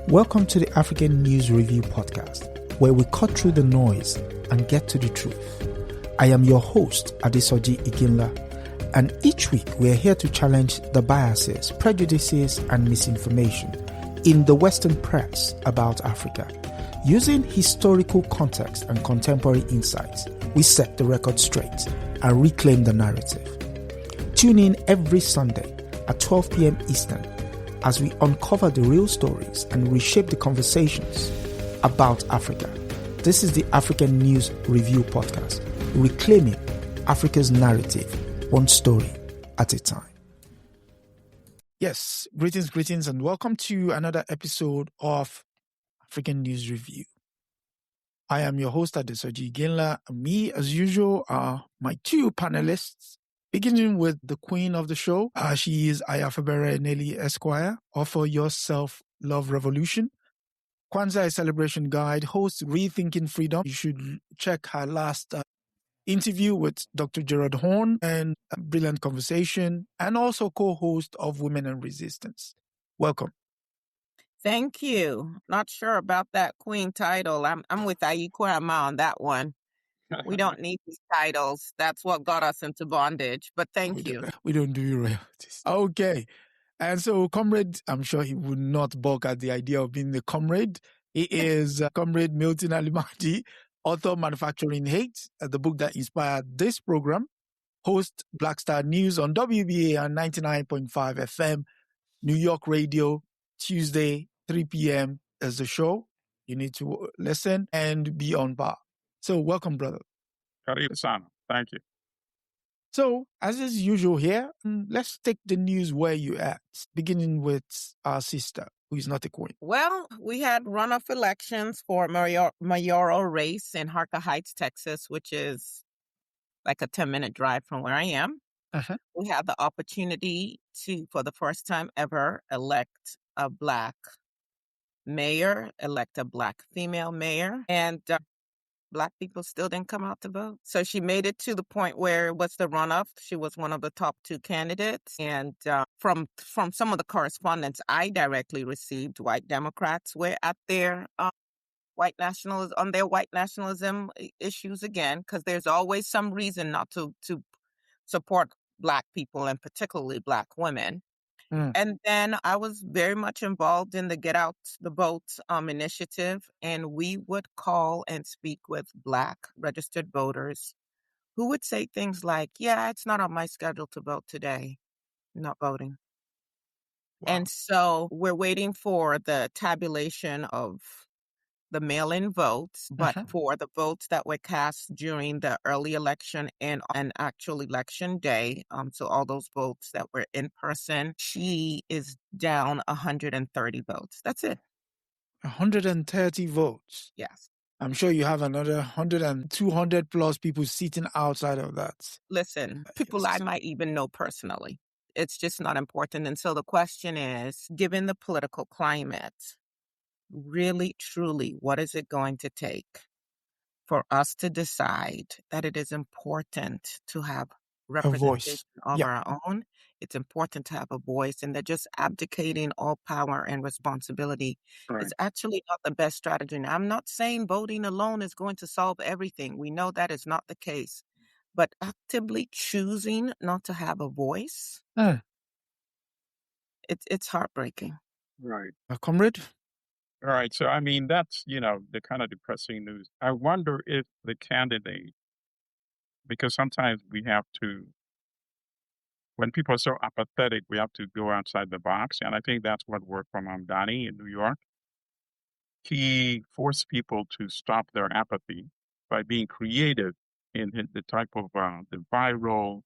Welcome to the African News Review podcast, where we cut through the noise and get to the truth. I am your host, Adesoji Iginla, and each week we are here to challenge the biases, prejudices, and misinformation in the Western press about Africa. Using historical context and contemporary insights, we set the record straight and reclaim the narrative. Tune in every Sunday at 12 p.m. Eastern as we uncover the real stories and reshape the conversations about Africa. This is the African News Review podcast, reclaiming Africa's narrative, one story at a time. Yes, greetings, and welcome to another episode of African News Review. I am your host, Adesoji Iginla, and me, as usual, are my two panelists. Beginning with the queen of the show, she is Fubara Eneli Esquire, author Your Self-Love Revolution, Kwanzaa Celebration Guide, host Rethinking Freedom. You should check her last interview with Dr. Gerard Horn and a brilliant conversation, and also co-host of Women and Resistance. Welcome. Thank you. Not sure about that queen title. I'm with Ayikwama on that one. We don't need these titles. That's what got us into bondage. But thank you. We don't do royalties. Okay. And so, comrade, I'm sure he would not balk at the idea of being the comrade. He is Comrade Milton Allimadi, author, Manufacturing Hate, the book that inspired this program, host Black Star News on WBA and 99.5 FM, New York Radio, Tuesday, 3 p.m. as the show. You need to listen and be on bar. So welcome, brother. Thank you. So, as is usual here, let's take the news where you at, beginning with our sister, who is not a queen. Well, we had runoff elections for mayoral race in Harker Heights, Texas, which is like a 10-minute drive from where I am. Uh-huh. We had the opportunity to, for the first time ever, elect a Black mayor, elect a Black female mayor, and Black people still didn't come out to vote. So she made it to the point where it was the runoff. She was one of the top two candidates. And from some of the correspondence I directly received, white Democrats were at their white nationalism issues again, because there's always some reason not to support Black people and particularly Black women. And then I was very much involved in the Get Out the Vote initiative, and we would call and speak with Black registered voters who would say things like, yeah, it's not on my schedule to vote today. I'm not voting. Wow. And so we're waiting for the tabulation of the mail-in votes, but for the votes that were cast during the early election and an actual election day, so all those votes that were in person, she is down 130 votes. That's it. 130 votes? Yes. I'm sure you have another 100 and 200 plus people sitting outside of that. Listen, people I might even know personally. It's just not important. And so the question is, given the political climate, really, truly, what is it going to take for us to decide that it is important to have representation of our own? It's important to have a voice, and that just abdicating all power and responsibility is actually not the best strategy. Now, I'm not saying voting alone is going to solve everything. We know that is not the case. But actively choosing not to have a voice, it's heartbreaking. Right. Comrade? All right. So, I mean, that's, the kind of depressing news. I wonder if the candidate, because sometimes we have to, when people are so apathetic, we have to go outside the box. And I think that's what worked for Mamdani in New York. He forced people to stop their apathy by being creative in the type of the viral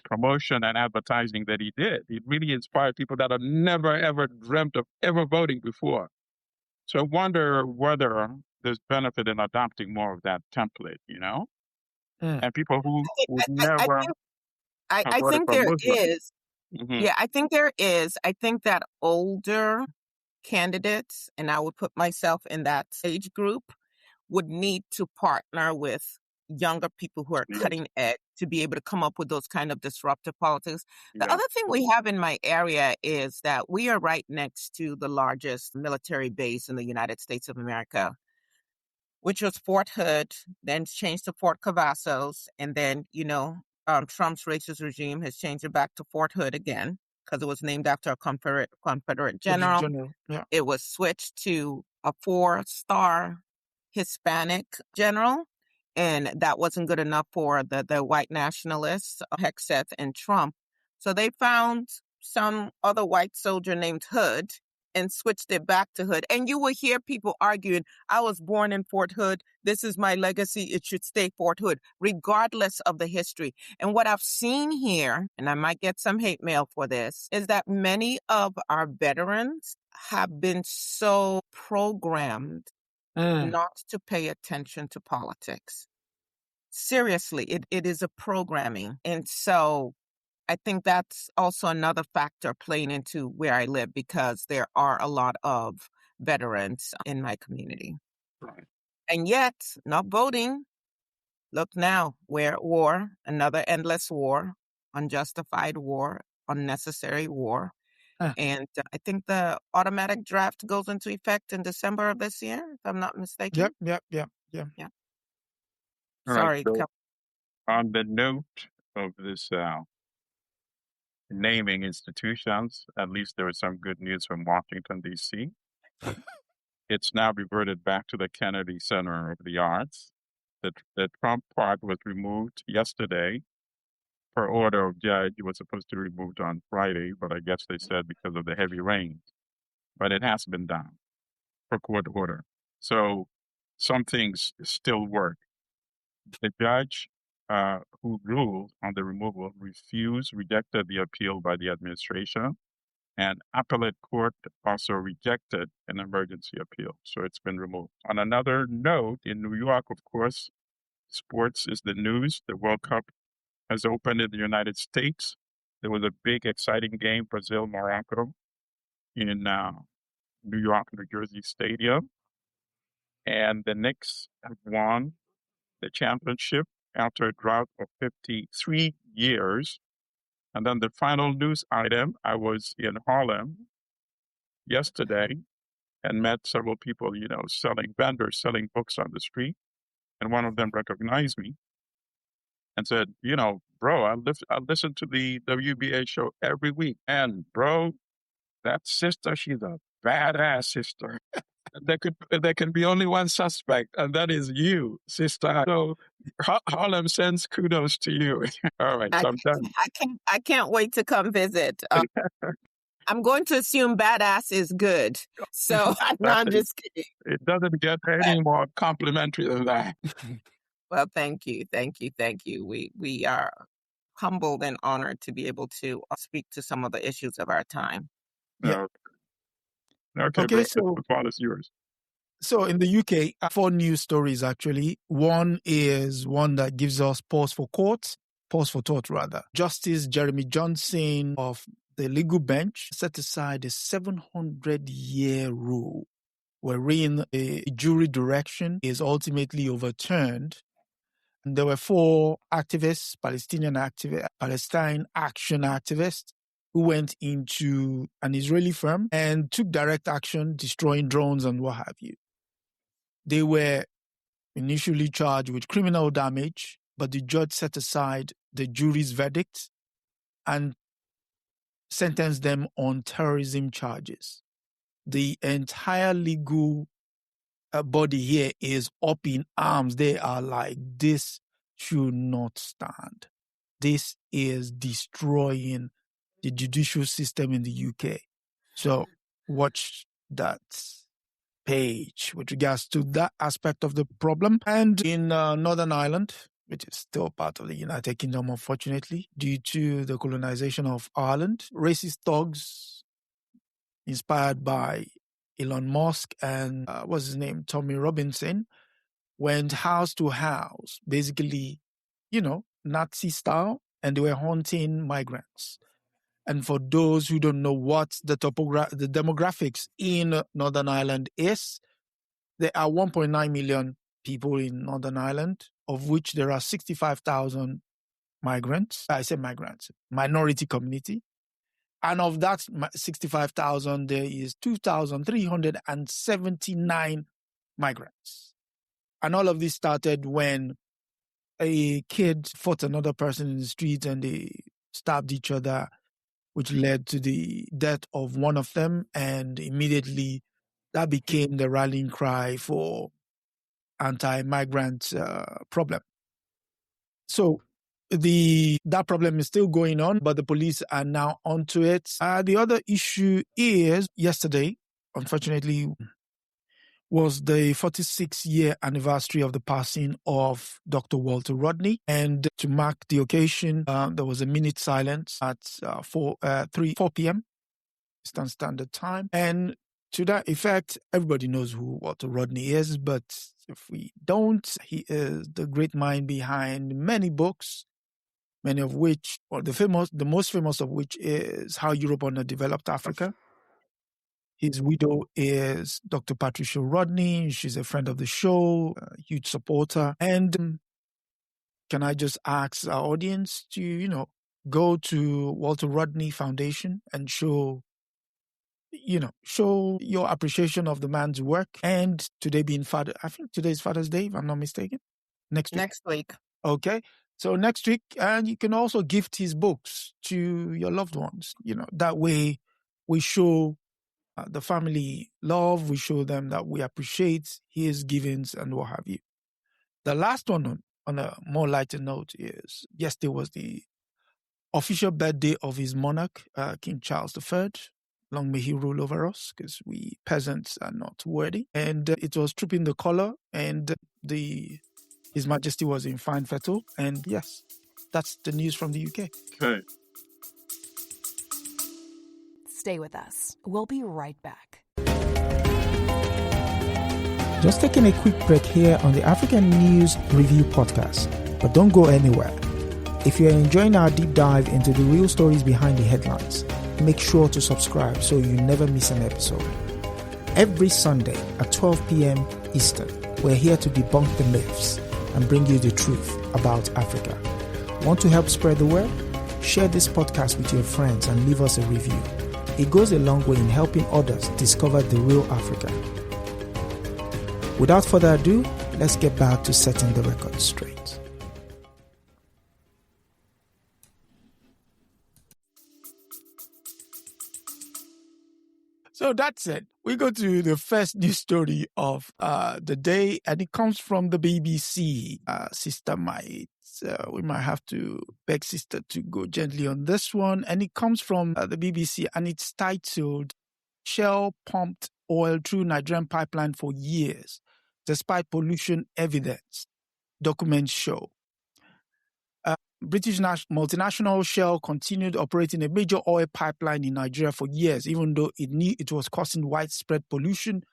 promotion and advertising that he did. It really inspired people that have never, ever dreamt of ever voting before. So I wonder whether there's benefit in adopting more of that template, and people who would never. I think there is. Yeah, I think there is. I think that older candidates, and I would put myself in that age group, would need to partner with younger people who are cutting edge to be able to come up with those kind of disruptive politics. The Yeah. other thing we have in my area is that we are right next to the largest military base in the United States of America, which was Fort Hood, then changed to Fort Cavazos. And then, Trump's racist regime has changed it back to Fort Hood again because it was named after a Confederate general. Yeah. It was switched to a 4-star Hispanic general. And that wasn't good enough for the white nationalists, Hegseth and Trump. So they found some other white soldier named Hood and switched it back to Hood. And you will hear people arguing, I was born in Fort Hood. This is my legacy. It should stay Fort Hood, regardless of the history. And what I've seen here, and I might get some hate mail for this, is that many of our veterans have been so programmed not to pay attention to politics. Seriously, it is a programming. And so I think that's also another factor playing into where I live, because there are a lot of veterans in my community. Right. And yet, not voting. Look now, we're at war, another endless war, unjustified war, unnecessary war. And I think the automatic draft goes into effect in December of this year, if I'm not mistaken. Yep. All Sorry. right, so on the note of this naming institutions, at least there was some good news from Washington, D.C. It's now reverted back to the Kennedy Center of the Arts. The Trump part was removed yesterday per order of judge. It was supposed to be removed on Friday, but I guess they said because of the heavy rain. But it has been done per court order. So some things still work. The judge who ruled on the removal rejected the appeal by the administration, and appellate court also rejected an emergency appeal. So it's been removed. On another note, in New York, of course, sports is the news. The World Cup has opened in the United States. There was a big, exciting game, Brazil-Morocco, in New York, New Jersey Stadium. And the Knicks have won the championship after a drought of 53 years. And then the final news item, I was in Harlem yesterday and met several people, vendors selling books on the street. And one of them recognized me and said, bro, I listen to the WBA show every week. And bro, that sister, she's a badass sister. There can be only one suspect, and that is you, sister. So Harlem sends kudos to you. All right, so I'm done. I can't wait to come visit. I'm going to assume badass is good. So no, I'm just kidding. It doesn't get any more complimentary than that. Well, thank you. We are humbled and honored to be able to speak to some of the issues of our time. Yeah. Okay, bro, so the ball is yours. So in the UK, 4 news stories actually. One is one that gives us pause for thought rather. Justice Jeremy Johnson of the legal bench set aside a 700-year rule wherein a jury direction is ultimately overturned. And there were 4 activists, Palestine action activists, who went into an Israeli firm and took direct action, destroying drones and what have you. They were initially charged with criminal damage, but the judge set aside the jury's verdict and sentenced them on terrorism charges. The entire legal body here is up in arms. They are like, this should not stand. This is destroying the judicial system in the UK. So watch that page with regards to that aspect of the problem. And in Northern Ireland, which is still part of the United Kingdom, unfortunately, due to the colonization of Ireland, racist thugs inspired by Elon Musk and what's his name, Tommy Robinson, went house to house, basically, Nazi style, and they were hunting migrants. And for those who don't know what the demographics in Northern Ireland is, there are 1.9 million people in Northern Ireland, of which there are 65,000 migrants. I say migrants, minority community. And of that 65,000, there is 2,379 migrants. And all of this started when a kid fought another person in the street and they stabbed each other, which led to the death of one of them. And immediately that became the rallying cry for anti-migrant problem. So that problem is still going on, but the police are now onto it. The other issue is yesterday, unfortunately, was the 46-year anniversary of the passing of Dr. Walter Rodney. And to mark the occasion, there was a minute silence at 4 p.m. Eastern Standard Time. And to that effect, everybody knows who Walter Rodney is, but if we don't, he is the great mind behind many books, many of which, or the most famous of which is How Europe Underdeveloped Africa. His widow is Dr. Patricia Rodney. She's a friend of the show, a huge supporter. And can I just ask our audience to, go to Walter Rodney Foundation and show your appreciation of the man's work. And today being I think today is Father's Day, if I'm not mistaken. Next week. Okay. So next week, and you can also gift his books to your loved ones. That way we show the family love. We show them that we appreciate his givings and what have you. The last one on a more lighter note is yesterday was the official birthday of his monarch, King Charles III. Long may he rule over us, because we peasants are not worthy. And it was trooping the color, and His Majesty was in fine fettle. And yes, that's the news from the UK. Okay. Stay with us. We'll be right back. Just taking a quick break here on the African News Review podcast, but don't go anywhere. If you're enjoying our deep dive into the real stories behind the headlines, make sure to subscribe so you never miss an episode. Every Sunday at 12 p.m. Eastern, we're here to debunk the myths and bring you the truth about Africa. Want to help spread the word? Share this podcast with your friends and leave us a review. It goes a long way in helping others discover the real Africa. Without further ado, let's get back to setting the record straight. So that's it. We go to the first news story of the day, and it comes from the BBC. Sister we might have to beg Sister to go gently on this one. And it comes from the BBC, and it's titled, Shell Pumped Oil Through Nigerian Pipeline for Years, Despite Pollution Evidence, Documents Show. British multinational Shell continued operating a major oil pipeline in Nigeria for years, even though it knew it was causing widespread pollution,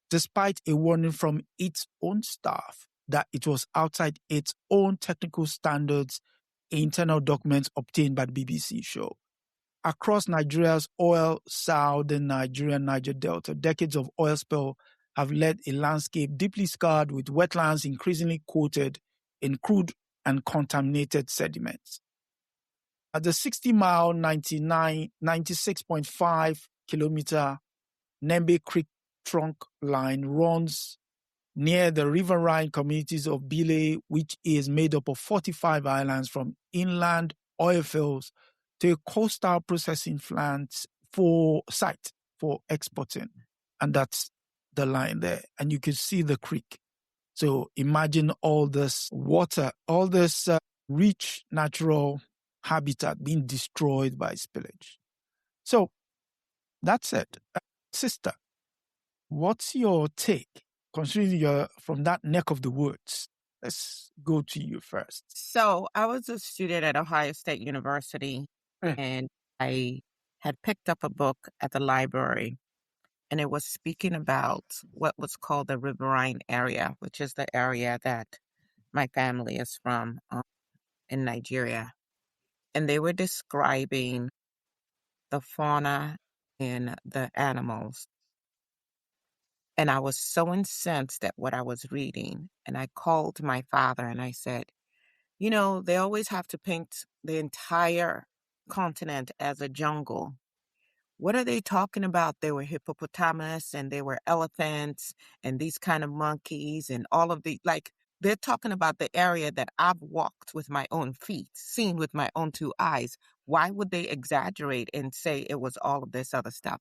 despite a warning from its own staff that it was outside its own technical standards, internal documents obtained by the BBC show. Across Nigeria's southern Niger Delta, decades of oil spill have led a landscape deeply scarred with wetlands increasingly coated in crude and contaminated sediments. The 60-mile, 96.5 kilometer Nembe Creek trunk line runs near the riverine communities of Bile, which is made up of 45 islands, from inland oil fields to a coastal processing plant site for exporting. And that's the line there. And you can see the creek. So imagine all this water, all this rich natural habitat being destroyed by spillage. So that's it. Sister, what's your take, considering you're from that neck of the woods? Let's go to you first. So I was a student at Ohio State University, and I had picked up a book at the library, and it was speaking about what was called the riverine area, which is the area that my family is from in Nigeria. And they were describing the fauna and the animals And I was so incensed at what I was reading. And I called my father and I said, you know, they always have to paint the entire continent as a jungle. What are they talking about? There were hippopotamus and there were elephants and these kind of monkeys and all of the, like, they're talking about the area that I've walked with my own feet, seen with my own two eyes. Why would they exaggerate and say it was all of this other stuff?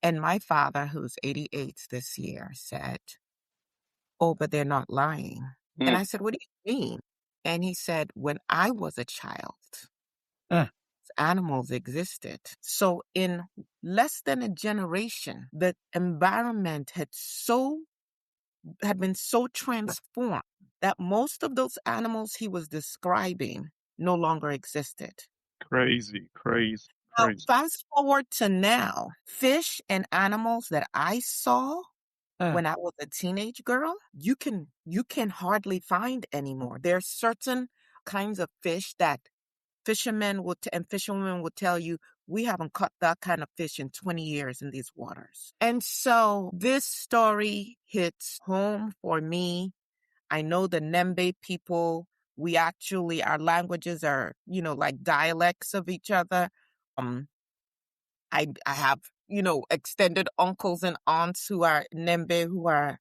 And my father, who's 88 this year, said, oh, but they're not lying. And I said, what do you mean? And he said, when I was a child, animals existed. So in less than a generation, the environment had been so transformed that most of those animals he was describing no longer existed. Crazy. Now, fast forward to now, fish and animals that I saw when I was a teenage girl, you can hardly find anymore. There are certain kinds of fish that fishermen and fisherwomen would tell you, we haven't caught that kind of fish in 20 years in these waters. And so this story hits home for me. I know the Nembe people, our languages are, like dialects of each other. I have, extended uncles and aunts who are Nembe, who are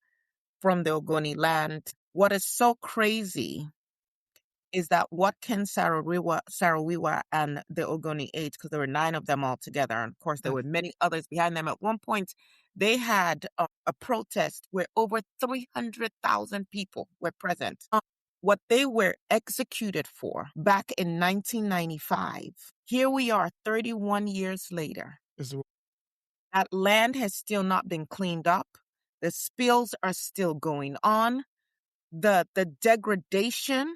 from the Ogoni land. What is so crazy is that what Ken Saro-Wiwa and the Ogoni age, because there were 9 of them all together, and of course there were many others behind them. At one point, they had a protest where over 300,000 people were present. What they were executed for back in 1995, here we are 31 years later. That land has still not been cleaned up. The spills are still going on. The degradation,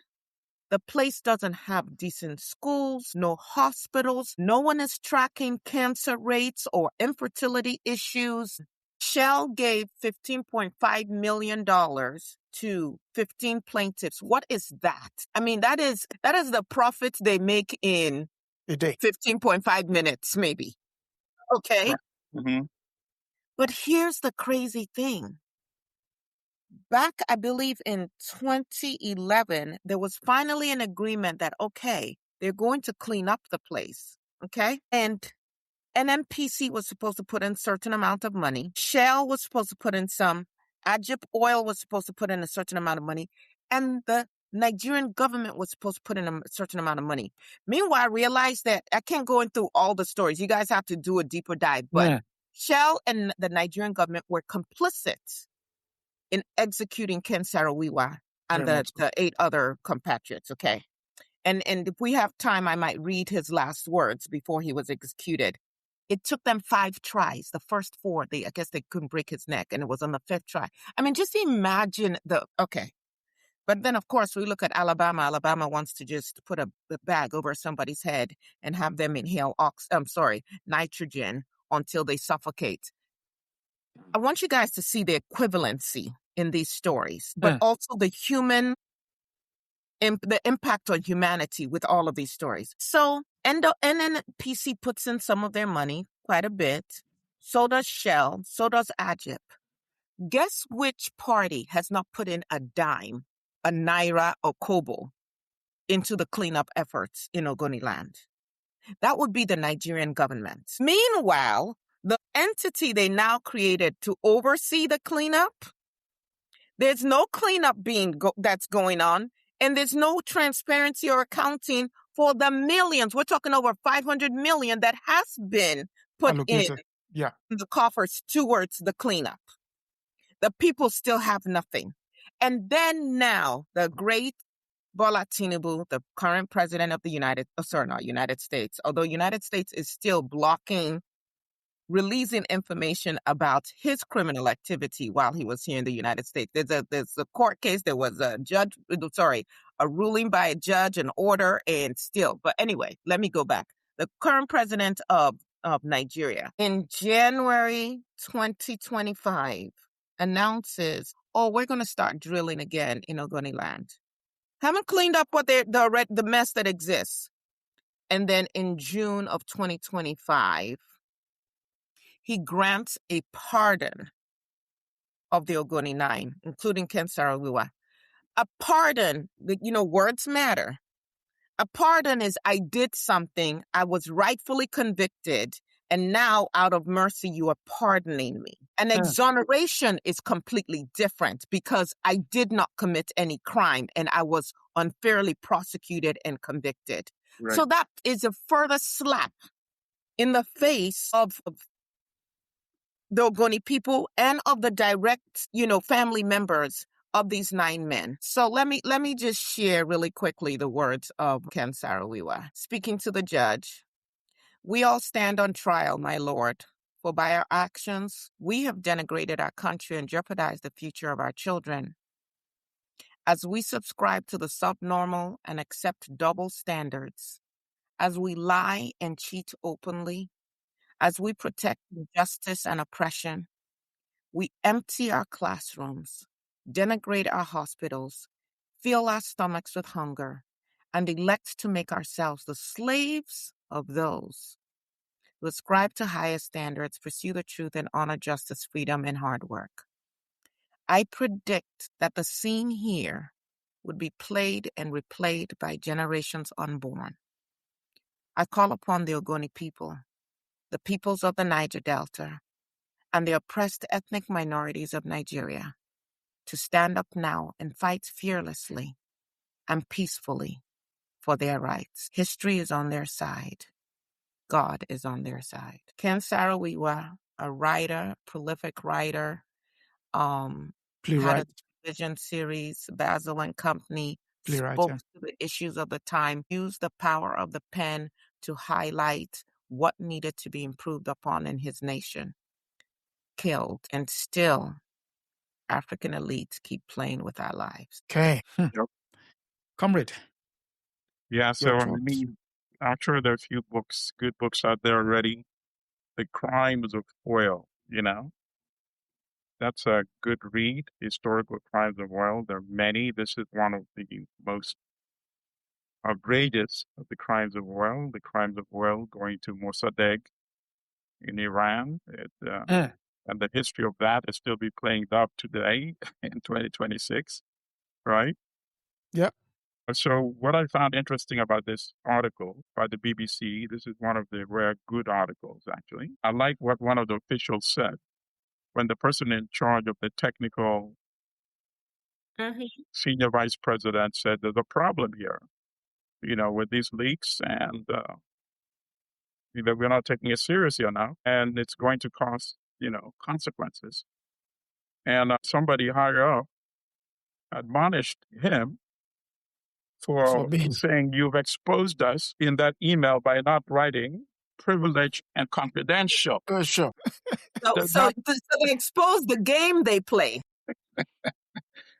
the place doesn't have decent schools, no hospitals. No one is tracking cancer rates or infertility issues. Shell gave $15.5 million to 15 plaintiffs. What is that? I mean, that is the profit they make in a day. 15.5 minutes, maybe. Okay. Mm-hmm. But here's the crazy thing. Back, I believe in 2011, there was finally an agreement that, okay, they're going to clean up the place. Okay. And NNPC was supposed to put in a certain amount of money. Shell was supposed to put in some. Ajip Oil was supposed to put in a certain amount of money. And the Nigerian government was supposed to put in a certain amount of money. Meanwhile, I realized that I can't go into all the stories. You guys have to do a deeper dive. But Shell and the Nigerian government were complicit in executing Ken Saro-Wiwa and the 8 other compatriots, okay? And if we have time, I might read his last words before he was executed. It took them 5 tries. The first 4, I guess they couldn't break his neck, and it was on the 5th try. I mean, just imagine okay. But then, of course, we look at Alabama. Alabama wants to just put a bag over somebody's head and have them inhale nitrogen until they suffocate. I want you guys to see the equivalency in these stories, but also the impact on humanity with all of these stories. So NNPC puts in some of their money, quite a bit. So does Shell. So does Ajip. Guess which party has not put in a dime, a naira, or kobo into the cleanup efforts in Ogoniland? That would be the Nigerian government. Meanwhile, the entity they now created to oversee the cleanup, there's no cleanup that's going on, and there's no transparency or accounting for the millions. We're talking over 500 million that has been put in the coffers towards the cleanup. The people still have nothing. And then now, the great Bola Tinubu, the current president of the United States, although United States is still blocking releasing information about his criminal activity while he was here in the United States. There's a court case. There was a ruling by a judge, an order, and still. But anyway, let me go back. The current president of Nigeria in January 2025 announces, we're going to start drilling again in Ogoniland. Haven't cleaned up what the mess that exists. And then in June of 2025, he grants a pardon of the Ogoni Nine, including Ken Saro-Wiwa. A pardon, words matter. A pardon is I did something, I was rightfully convicted, and now out of mercy, you are pardoning me. An exoneration is completely different because I did not commit any crime and I was unfairly prosecuted and convicted. Right. So that is a further slap in the face of the Ogoni people and of the direct, family members of these 9 men. So let me just share really quickly the words of Ken Saro-Wiwa. Speaking to the judge, we all stand on trial, my lord, for by our actions, we have denigrated our country and jeopardized the future of our children. As we subscribe to the subnormal and accept double standards, as we lie and cheat openly, as we protect injustice and oppression, we empty our classrooms, denigrate our hospitals, fill our stomachs with hunger, and elect to make ourselves the slaves of those who ascribe to higher standards, pursue the truth, and honor justice, freedom, and hard work. I predict that the scene here would be played and replayed by generations unborn. I call upon the Ogoni people, the peoples of the Niger Delta, and the oppressed ethnic minorities of Nigeria to stand up now and fight fearlessly and peacefully for their rights. History is on their side. God is on their side. Ken Saro-Wiwa, a writer, prolific writer, had Playwright. a television series, Basil and Company, Playwright, spoke yeah. to the issues of the time, used the power of the pen to highlight what needed to be improved upon in his nation. Killed, and still African elites keep playing with our lives. Okay. Yep. Comrade. Yeah, so Your I thoughts? mean, I'm sure there are a few books, good books out there already. The Crimes of Oil, that's a good read. Historical Crimes of Oil. There are many. This is one of the most outrageous of the crimes of oil. The crimes of oil going to Mossadegh in Iran. And the history of that is still be playing out today in 2026, right? Yeah. So what I found interesting about this article by the BBC, this is one of the rare good articles, actually. I like what one of the officials said when the person in charge of the technical senior vice president said there's a problem here, with these leaks and, we're not taking it seriously enough and it's going to cause, consequences. And somebody higher up admonished him for being saying you've exposed us in that email by not writing privileged and confidential. sure. So they expose the game they play.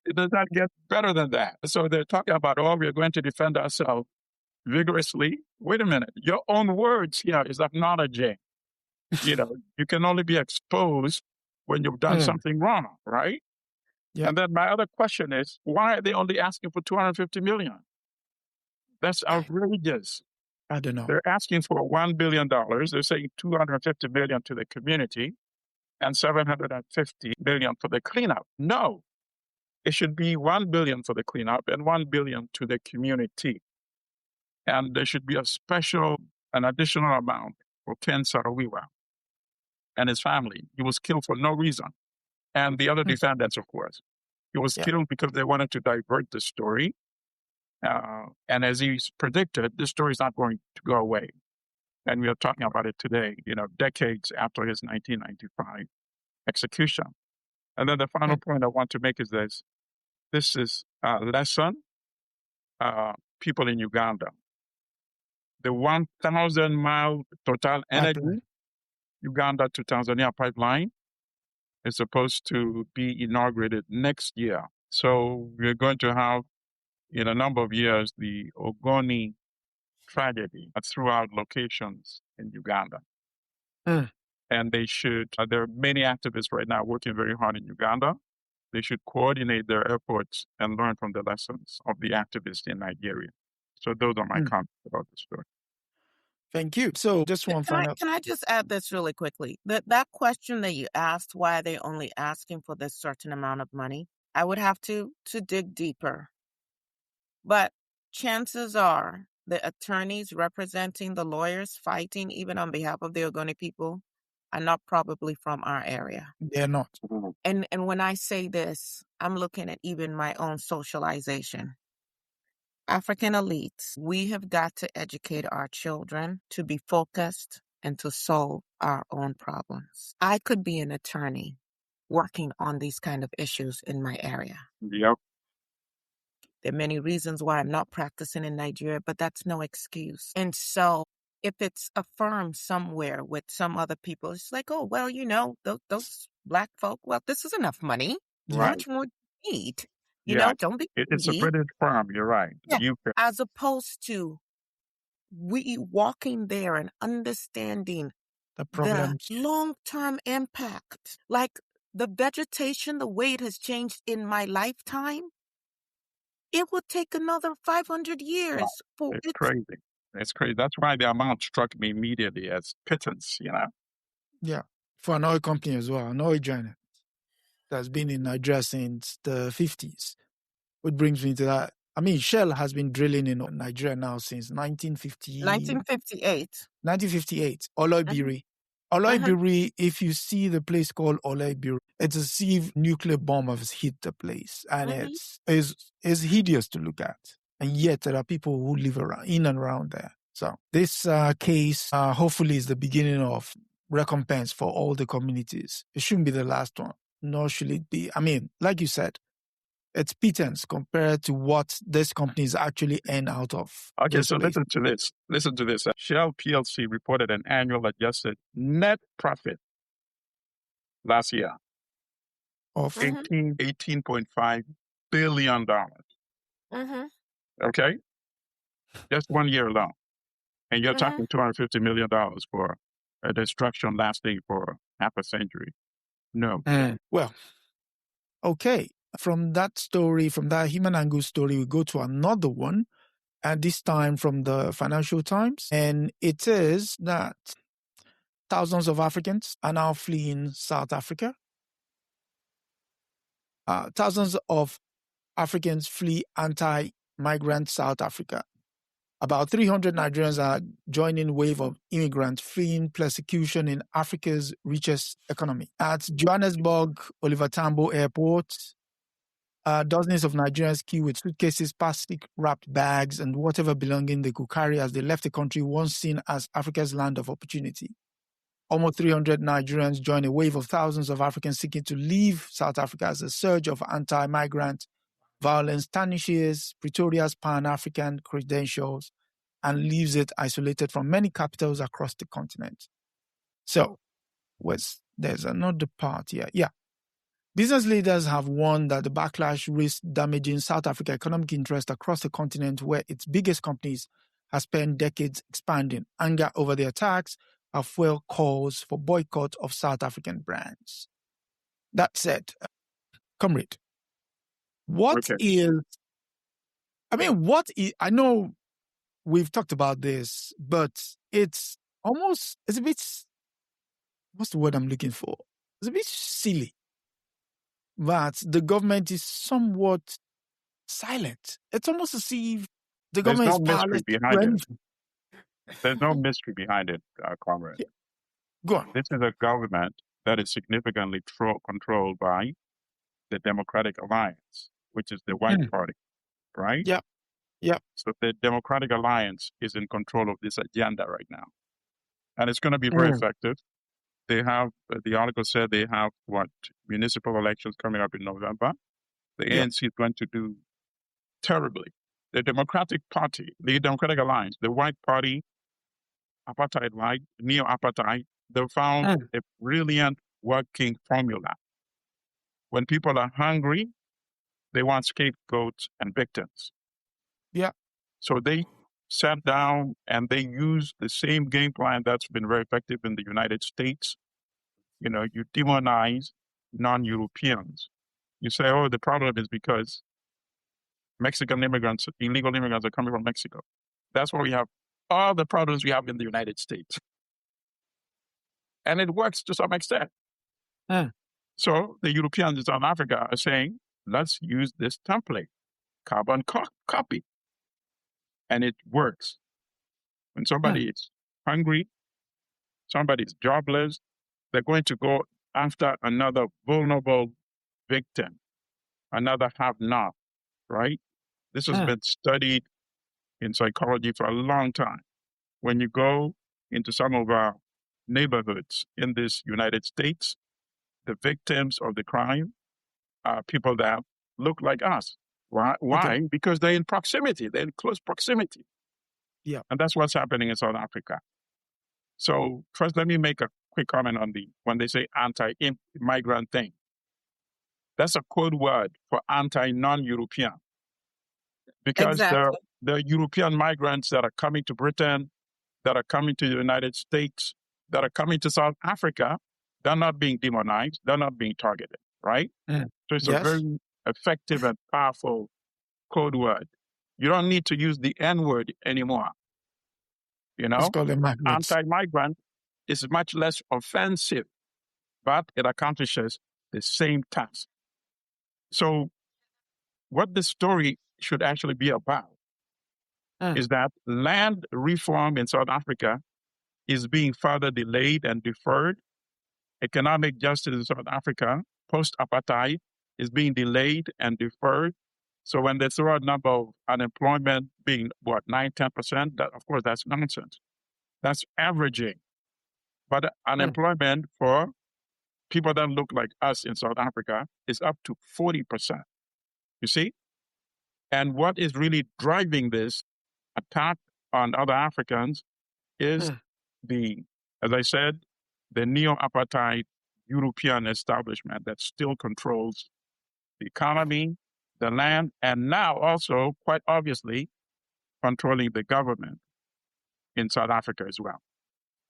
It does not get better than that. So they're talking about, we're going to defend ourselves vigorously. Wait a minute. Your own words here is acknowledging, you can only be exposed when you've done something wrong, right? Yeah. And then my other question is, why are they only asking for 250 million? That's outrageous. I don't know. They're asking for $1 billion. They're saying 250 million to the community and 750 million for the cleanup. No, it should be 1 billion for the cleanup and 1 billion to the community. And there should be an additional amount for Ken Saro-Wiwa and his family. He was killed for no reason. And the other defendants, of course. He was killed because they wanted to divert the story. And as he's predicted, this story is not going to go away. And we are talking about it today, decades after his 1995 execution. And then the final point I want to make is this. This is a lesson, people in Uganda. The 1,000-mile Total Energy Uganda to Tanzania pipeline is supposed to be inaugurated next year. So we're going to have, in a number of years, the Ogoni tragedy throughout locations in Uganda. And they should, there are many activists right now working very hard in Uganda. They should coordinate their efforts and learn from the lessons of the activists in Nigeria. So those are my comments about the story. Thank you. So just one final. Can I just add this really quickly? That question that you asked, why are they only asking for this certain amount of money? I would have to dig deeper. But chances are the attorneys representing the lawyers fighting even on behalf of the Ogoni people are not probably from our area. They're not. And when I say this, I'm looking at even my own socialization. African elites, we have got to educate our children to be focused and to solve our own problems. I could be an attorney working on these kind of issues in my area. Yep. There are many reasons why I'm not practicing in Nigeria, but that's no excuse. And so if it's a firm somewhere with some other people, it's like, oh, well, those Black folk, well, this is enough money. How Right. much more do you need? Yeah. Don't be It's a greedy. British firm. You're right. Yeah. UK. As opposed to we walking there and understanding The problems. the long-term impact. Like the vegetation, the way it has changed in my lifetime, it would take another 500 years for It's it. crazy. It's crazy. That's why the amount struck me immediately as pittance, Yeah. For an oil company as well, an oil giant that's been in Nigeria since the 50s. Which brings me to that. I mean, Shell has been drilling in Nigeria now since 1958. 1958. Oloibiri. Oloibiri, if you see the place called Oloibiri, it's as if nuclear bomb has hit the place. And it's hideous to look at. And yet there are people who live in and around there. So this case hopefully is the beginning of recompense for all the communities. It shouldn't be the last one, nor should it be. I mean, like you said, it's pittance compared to what this companies actually earn out of. Okay, so listen to this. Listen to this. Shell PLC reported an annual adjusted net profit last year of $18.5 billion. Okay? Just 1 year alone. And you're talking $250 million for a destruction lasting for half a century. No. Well, okay. From that story, from that human angle story, we go to another one, and this time from the Financial Times. And it is that thousands of Africans are now fleeing South Africa. Thousands of Africans flee anti-migrant South Africa. About 300 Nigerians are joining wave of immigrants fleeing persecution in Africa's richest economy. At Johannesburg, Oliver Tambo Airport, dozens of Nigerians queue with suitcases, plastic-wrapped bags, and whatever belonging they could carry as they left the country once seen as Africa's land of opportunity. Almost 300 Nigerians join a wave of thousands of Africans seeking to leave South Africa as a surge of anti-migrant violence tarnishes Pretoria's Pan-African credentials and leaves it isolated from many capitals across the continent. So, there's another part here. Yeah. Business leaders have warned that the backlash risks damaging South Africa's economic interest across the continent, where its biggest companies have spent decades expanding. Anger over the attacks have fueled calls for boycott of South African brands. That said, comrade, I know we've talked about this, but it's a bit, what's the word I'm looking for? It's a bit silly that the government is somewhat silent. It's almost as if the government is powerless. There's no mystery behind it, comrade. Yeah. Go on. This is a government that is significantly controlled by the Democratic Alliance, which is the white party, right? Yeah. Yeah. So the Democratic Alliance is in control of this agenda right now. And it's going to be very effective. They have, the article said they have municipal elections coming up in November. The ANC is going to do terribly. The Democratic Party, the Democratic Alliance, the white party, apartheid, right? Neo-apartheid, they found a brilliant working formula. When people are hungry, they want scapegoats and victims. Yeah. So they sat down and they used the same game plan that's been very effective in the United States. You demonize non-Europeans. You say, oh, the problem is because Mexican immigrants, illegal immigrants are coming from Mexico. That's why we have all the problems we have in the United States. And it works to some extent. So the Europeans in South Africa are saying, let's use this template, carbon copy. And it works. When somebody is hungry, somebody is jobless, they're going to go after another vulnerable victim, another have-not, right? This has been studied in psychology for a long time. When you go into some of our neighborhoods in this United States, the victims of the crime are people that look like us. Why? Okay. Because they're in proximity. They're in close proximity. Yeah. And that's what's happening in South Africa. So first, let me make a quick comment on when they say anti-migrant thing. That's a code word for anti-non-European. Because Exactly. the European migrants that are coming to Britain, that are coming to the United States, that are coming to South Africa, they're not being demonized. They're not being targeted, right? So it's a very effective and powerful code word. You don't need to use the N-word anymore. You know, anti-migrant is much less offensive, but it accomplishes the same task. So what this story should actually be about is that land reform in South Africa is being further delayed and deferred. Economic justice in South Africa, post-apartheid, is being delayed and deferred. So when they throw a number of unemployment being, 9-10%, that, of course, that's nonsense. That's averaging. But unemployment for people that look like us in South Africa is up to 40%. You see? And what is really driving this attack on other Africans is as I said, the neo-apartheid European establishment that still controls the economy, the land, and now also, quite obviously, controlling the government in South Africa as well.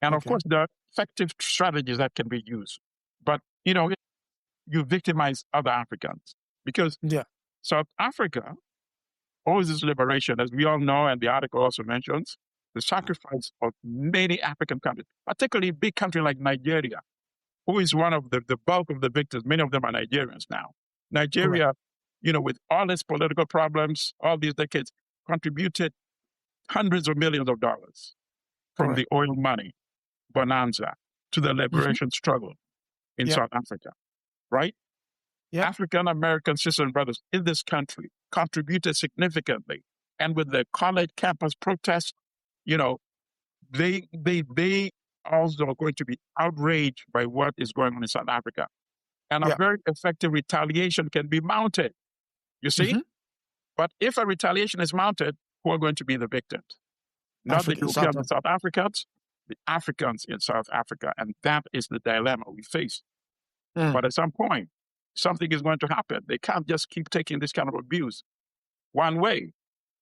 And of course, there are effective strategies that can be used. But, you victimize other Africans because South Africa owes its liberation, as we all know, and the article also mentions, the sacrifice of many African countries, particularly a big country like Nigeria, who is one of the bulk of the victims. Many of them are Nigerians now. Nigeria, with all its political problems, all these decades, contributed hundreds of millions of dollars from the oil money bonanza to the liberation struggle in South Africa, right? African American sisters and brothers in this country contributed significantly. And with the college campus protests, they also are going to be outraged by what is going on in South Africa. And a very effective retaliation can be mounted, you see? But if a retaliation is mounted, who are going to be the victims? Not the Europeans and South Africans, the Africans in South Africa. And that is the dilemma we face. But at some point, something is going to happen. They can't just keep taking this kind of abuse one way,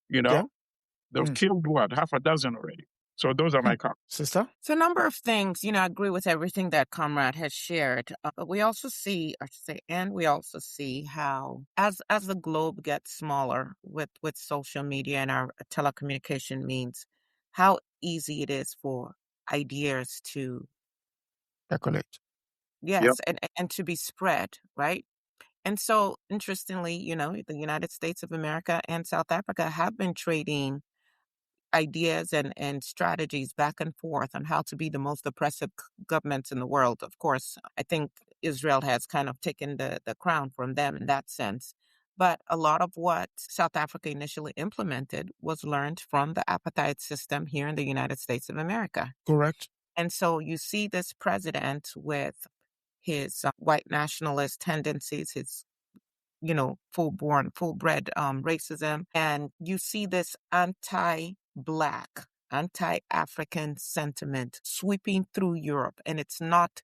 They've killed, half a dozen already. So those are my comments. Sister? So a number of things, I agree with everything that Comrade has shared. But we also see, how as the globe gets smaller with social media and our telecommunication means, how easy it is for ideas to percolate. Yes, and to be spread, right? And so, interestingly, the United States of America and South Africa have been trading ideas and strategies back and forth on how to be the most oppressive governments in the world. Of course, I think Israel has kind of taken the crown from them in that sense. But a lot of what South Africa initially implemented was learned from the apartheid system here in the United States of America. Correct. And so you see this president with his white nationalist tendencies, his full-bred racism. And you see this anti-Black, anti-African sentiment sweeping through Europe. And it's not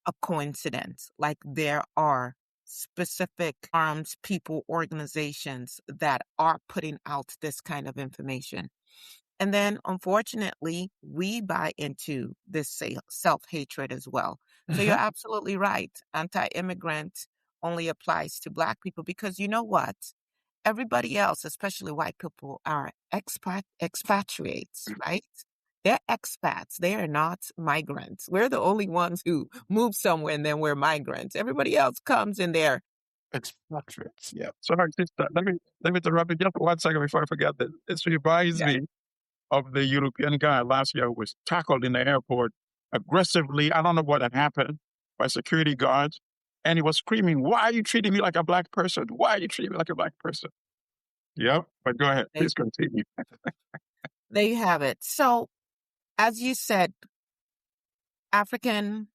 a coincidence. Like, there are specific arms people, organizations that are putting out this kind of information. And then, unfortunately, we buy into this self-hatred as well. So you're absolutely right. Anti-immigrant only applies to Black people because you know what? Everybody else, especially white people, are expatriates, right? They're expats. They are not migrants. We're the only ones who move somewhere and then we're migrants. Everybody else comes in there. Expatriates. Yeah. Sorry, sister, let me interrupt you just 1 second before I forget this. This reminds me of the European guy last year who was tackled in the airport aggressively. I don't know what had happened by security guards. And he was screaming, "Why are you treating me like a black person? Why are you treating me like a black person?" Yep. But go ahead. Please continue. There you have it. So, as you said, Africans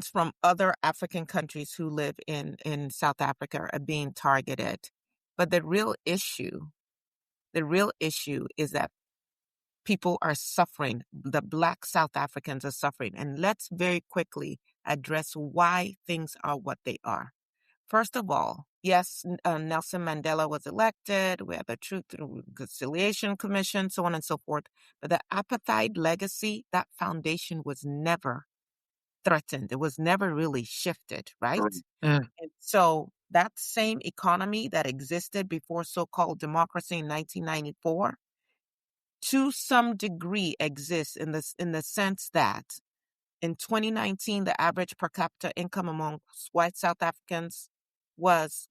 from other African countries who live in South Africa are being targeted. But the real issue is that people are suffering. The Black South Africans are suffering. And let's very quickly address why things are what they are. First of all, yes, Nelson Mandela was elected. We have the Truth and Reconciliation Commission, so on and so forth. But the apartheid legacy, that foundation was never threatened. It was never really shifted, right? And so that same economy that existed before so-called democracy in 1994, to some degree exists in the sense that in 2019, the average per capita income among white South Africans was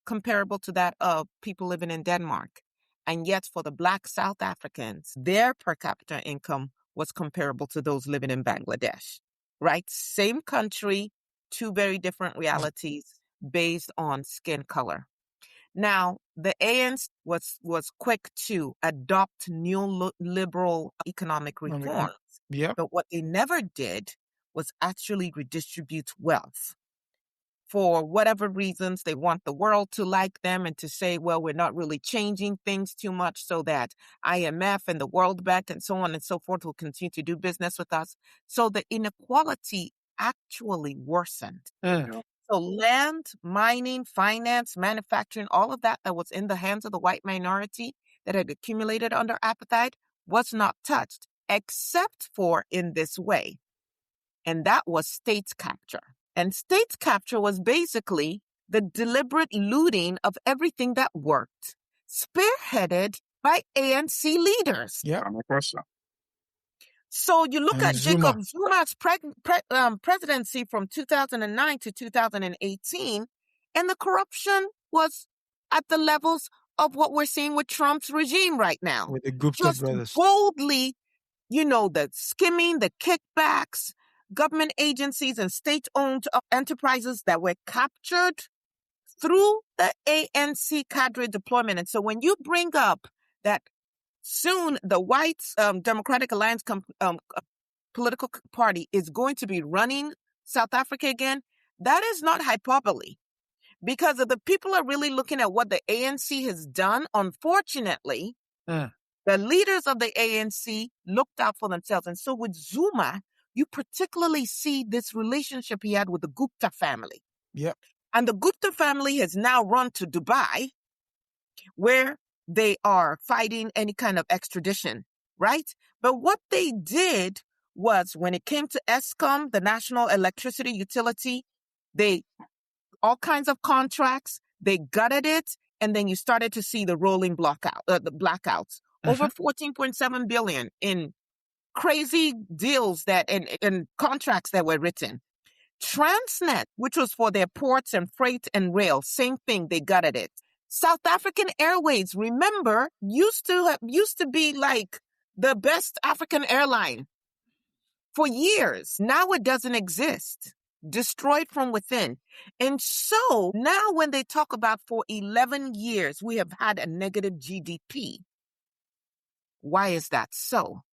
comparable to that of people living in Denmark. And yet for the Black South Africans, their per capita income was comparable to those living in Bangladesh, right? Same country, two very different realities based on skin color. Now, the ANC was quick to adopt neoliberal economic reforms. Yep. But what they never did was actually redistribute wealth. For whatever reasons, they want the world to like them and to say, well, we're not really changing things too much so that IMF and the World Bank and so on and so forth will continue to do business with us. So the inequality actually worsened. So land, mining, finance, manufacturing, all of that was in the hands of the white minority that had accumulated under apartheid was not touched, except for in this way. And that was state capture. And state capture was basically the deliberate looting of everything that worked, spearheaded by ANC leaders. Yeah. So you look And at Zuma. Jacob Zuma's presidency from 2009 to 2018, and the corruption was at the levels of what we're seeing with Trump's regime right now. With the Gupta Just brothers. boldly, the skimming, the kickbacks, government agencies and state-owned enterprises that were captured through the ANC cadre deployment. And so when you bring up that soon the white Democratic Alliance political party is going to be running South Africa again, that is not hyperbole. Because if the people are really looking at what the ANC has done, unfortunately, the leaders of the ANC looked out for themselves. And so with Zuma, you particularly see this relationship he had with the Gupta family. Yep. And the Gupta family has now run to Dubai, where they are fighting any kind of extradition, right? But what they did was when it came to Eskom, the national electricity utility, all kinds of contracts, they gutted it, and then you started to see the rolling the blackouts. Over 14.7 billion in crazy deals and contracts that were written. Transnet, which was for their ports and freight and rail, same thing, they gutted it. South African Airways, remember, used to be like the best African airline for years. Now it doesn't exist. Destroyed from within. And so now when they talk about for 11 years, we have had a negative GDP. Why is that so?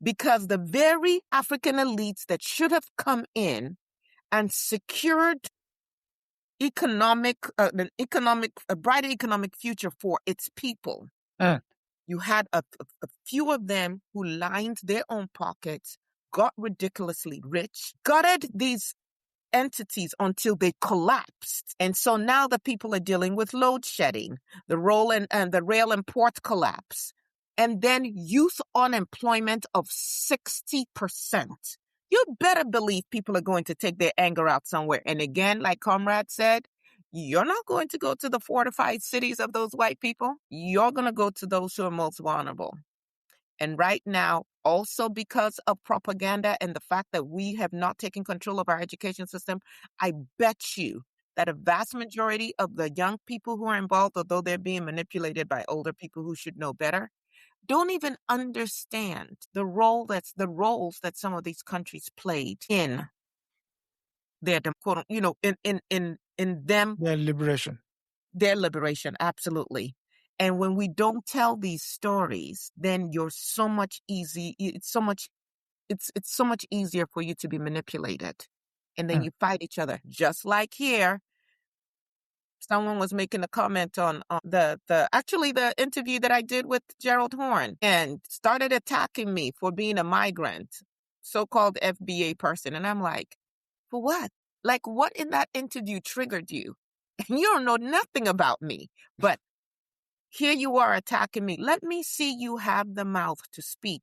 Because the very African elites that should have come in and secured a brighter economic future for its people. You had a few of them who lined their own pockets, got ridiculously rich, gutted these entities until they collapsed. And so now the people are dealing with load shedding, the rail and port collapse, and then youth unemployment of 60%. You better believe people are going to take their anger out somewhere. And again, like Comrade said, you're not going to go to the fortified cities of those white people. You're going to go to those who are most vulnerable. And right now, also because of propaganda and the fact that we have not taken control of our education system, I bet you that a vast majority of the young people who are involved, although they're being manipulated by older people who should know better, don't even understand the roles that some of these countries played in their quote, in them Their liberation. their liberation. Absolutely. And when we don't tell these stories, then it's so much easier for you to be manipulated. And then you fight each other. Just like here, someone was making a comment on the interview that I did with Gerald Horne and started attacking me for being a migrant, so-called FBA person. And I'm like, for what? Like, what in that interview triggered you? And you don't know nothing about me, but here you are attacking me. Let me see you have the mouth to speak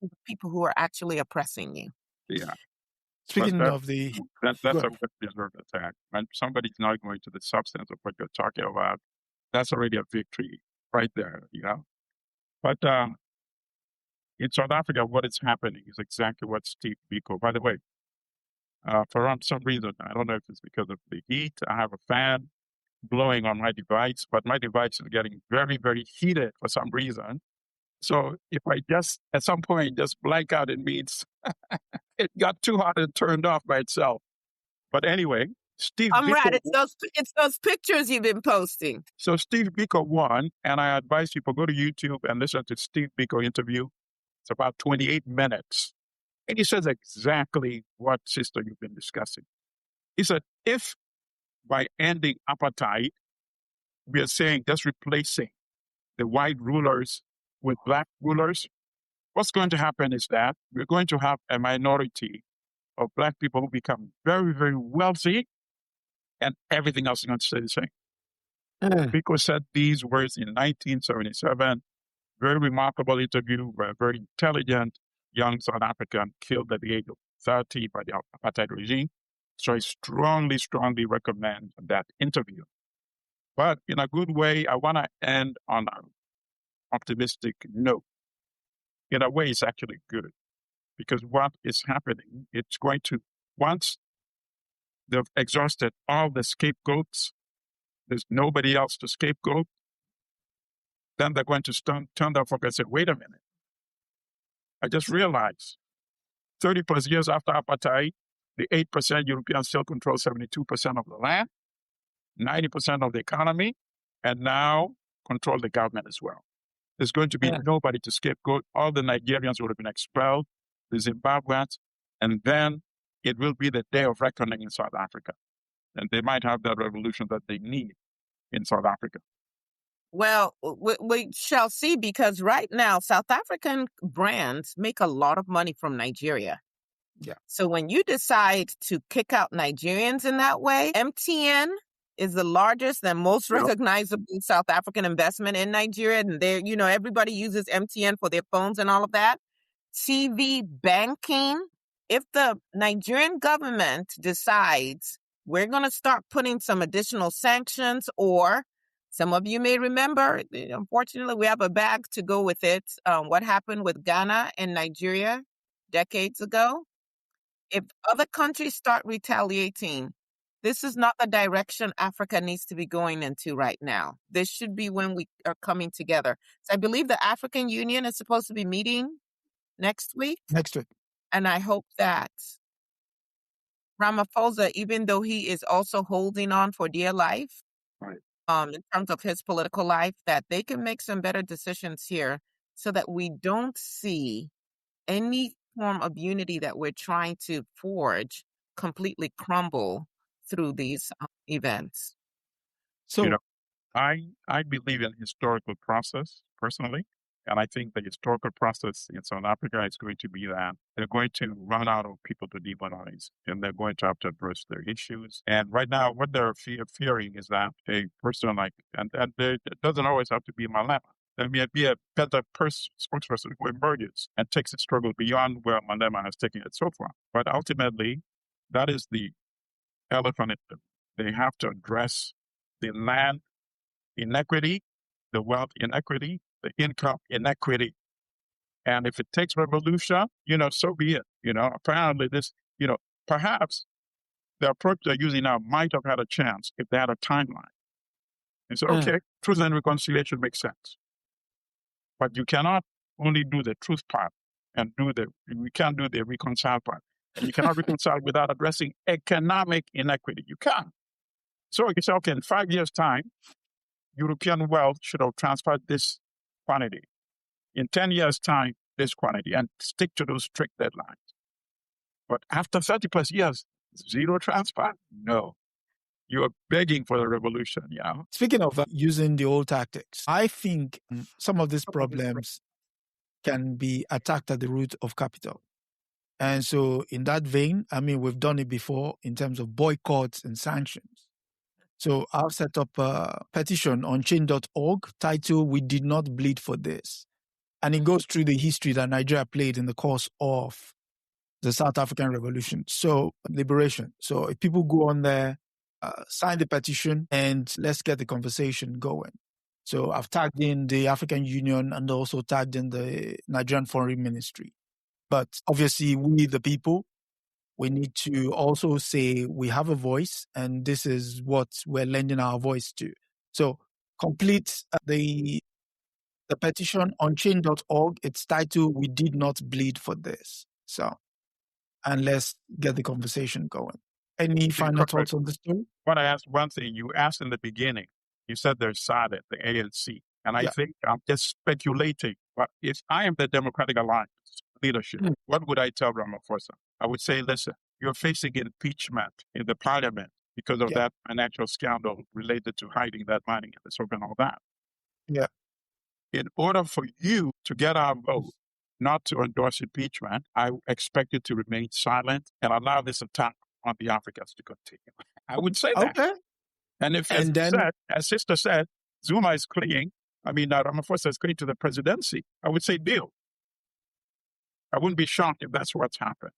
to the people who are actually oppressing you. Yeah. Speaking But of the... that's a well-deserved attack. When somebody's not going to the substance of what you're talking about, that's already a victory right there, But in South Africa, what is happening is exactly what Steve Biko, by the way, for some reason, I don't know if it's because of the heat, I have a fan blowing on my device, but my device is getting very, very heated for some reason. So if I just, at some point, just blank out, it means it got too hot and turned off by itself. But anyway, Steve Biko... Right. It's those pictures you've been posting. So Steve Biko won, and I advise people go to YouTube and listen to Steve Biko interview. It's about 28 minutes. And he says exactly what, sister, you've been discussing. He said, if by ending apartheid, we are saying just replacing the white rulers with black rulers, what's going to happen is that we're going to have a minority of black people who become very, very wealthy, and everything else is going to stay the same. Biko said these words in 1977. Very remarkable interview where a very intelligent young South African killed at the age of 30 by the apartheid regime. So I strongly, strongly recommend that interview. But in a good way, I want to end on an optimistic note. In a way, it's actually good because what is happening, it's going to, once they've exhausted all the scapegoats, there's nobody else to scapegoat, then they're going to turn their focus and say, wait a minute. I just realized 30 plus years after apartheid, the 8% Europeans still control 72% of the land, 90% of the economy, and now control the government as well. There's going to be nobody to scapegoat. All the Nigerians would have been expelled, the Zimbabweans, and then it will be the day of reckoning in South Africa. And they might have that revolution that they need in South Africa. Well, we shall see, because right now, South African brands make a lot of money from Nigeria. Yeah. So when you decide to kick out Nigerians in that way, MTN is the largest and most recognizable South African investment in Nigeria. And everybody uses MTN for their phones and all of that. TV banking. If the Nigerian government decides we're going to start putting some additional sanctions, or some of you may remember, unfortunately, we have a bag to go with it. What happened with Ghana and Nigeria decades ago? If other countries start retaliating, this is not the direction Africa needs to be going into right now. This should be when we are coming together. So I believe the African Union is supposed to be meeting next week. And I hope that Ramaphosa, even though he is also holding on for dear life, in terms of his political life, that they can make some better decisions here so that we don't see any form of unity that we're trying to forge completely crumble through these events. So, I believe in historical process personally. And I think the historical process in South Africa is going to be that they're going to run out of people to demonize, and they're going to have to address their issues. And right now, what they're fearing is that a person and it doesn't always have to be Malema. There may be a better spokesperson who emerges and takes the struggle beyond where Malema has taken it so far. But ultimately, that is the elephant in the room. They have to address the land inequity, the wealth inequity, the income inequity. And if it takes revolution, so be it. Apparently this, perhaps the approach they're using now might have had a chance if they had a timeline. And so, okay, truth and reconciliation makes sense. But you cannot only do the truth part and we can't do the reconcile part. And you cannot reconcile without addressing economic inequity. You can't. So you say, okay, in 5 years' time, European wealth should have transferred this quantity. In 10 years' time, this quantity, and stick to those strict deadlines. But after 30 plus years, zero transfer? No. You are begging for the revolution, Speaking of using the old tactics, I think some of these problems can be attacked at the root of capital. And so in that vein, we've done it before in terms of boycotts and sanctions. So I've set up a petition on change.org titled, "We Did Not Bleed for This." And it goes through the history that Nigeria played in the course of the South African Revolution. So liberation. So if people go on there, sign the petition, and let's get the conversation going. So I've tagged in the African Union and also tagged in the Nigerian Foreign Ministry. But obviously, we, the people, we need to also say we have a voice, and this is what we're lending our voice to. So complete the petition on change.org. It's titled, "We Did Not Bleed for This." So, and let's get the conversation going. Any final thoughts on the story? Want to ask one thing. You asked in the beginning, you said they're SADC, the ANC. And I think I'm just speculating. But if I am the Democratic Alliance leadership, what would I tell Ramaphosa? I would say, listen, you're facing impeachment in the parliament because of that financial scandal related to hiding that money and so and all that. Yeah. In order for you to get our vote, not to endorse impeachment, I expect you to remain silent and allow this attack on the Africans to continue. I would say that. Okay. And if, as Sister said, Zuma is clinging, Ramaphosa is clinging to the presidency, I would say deal. I wouldn't be shocked if that's what's happened,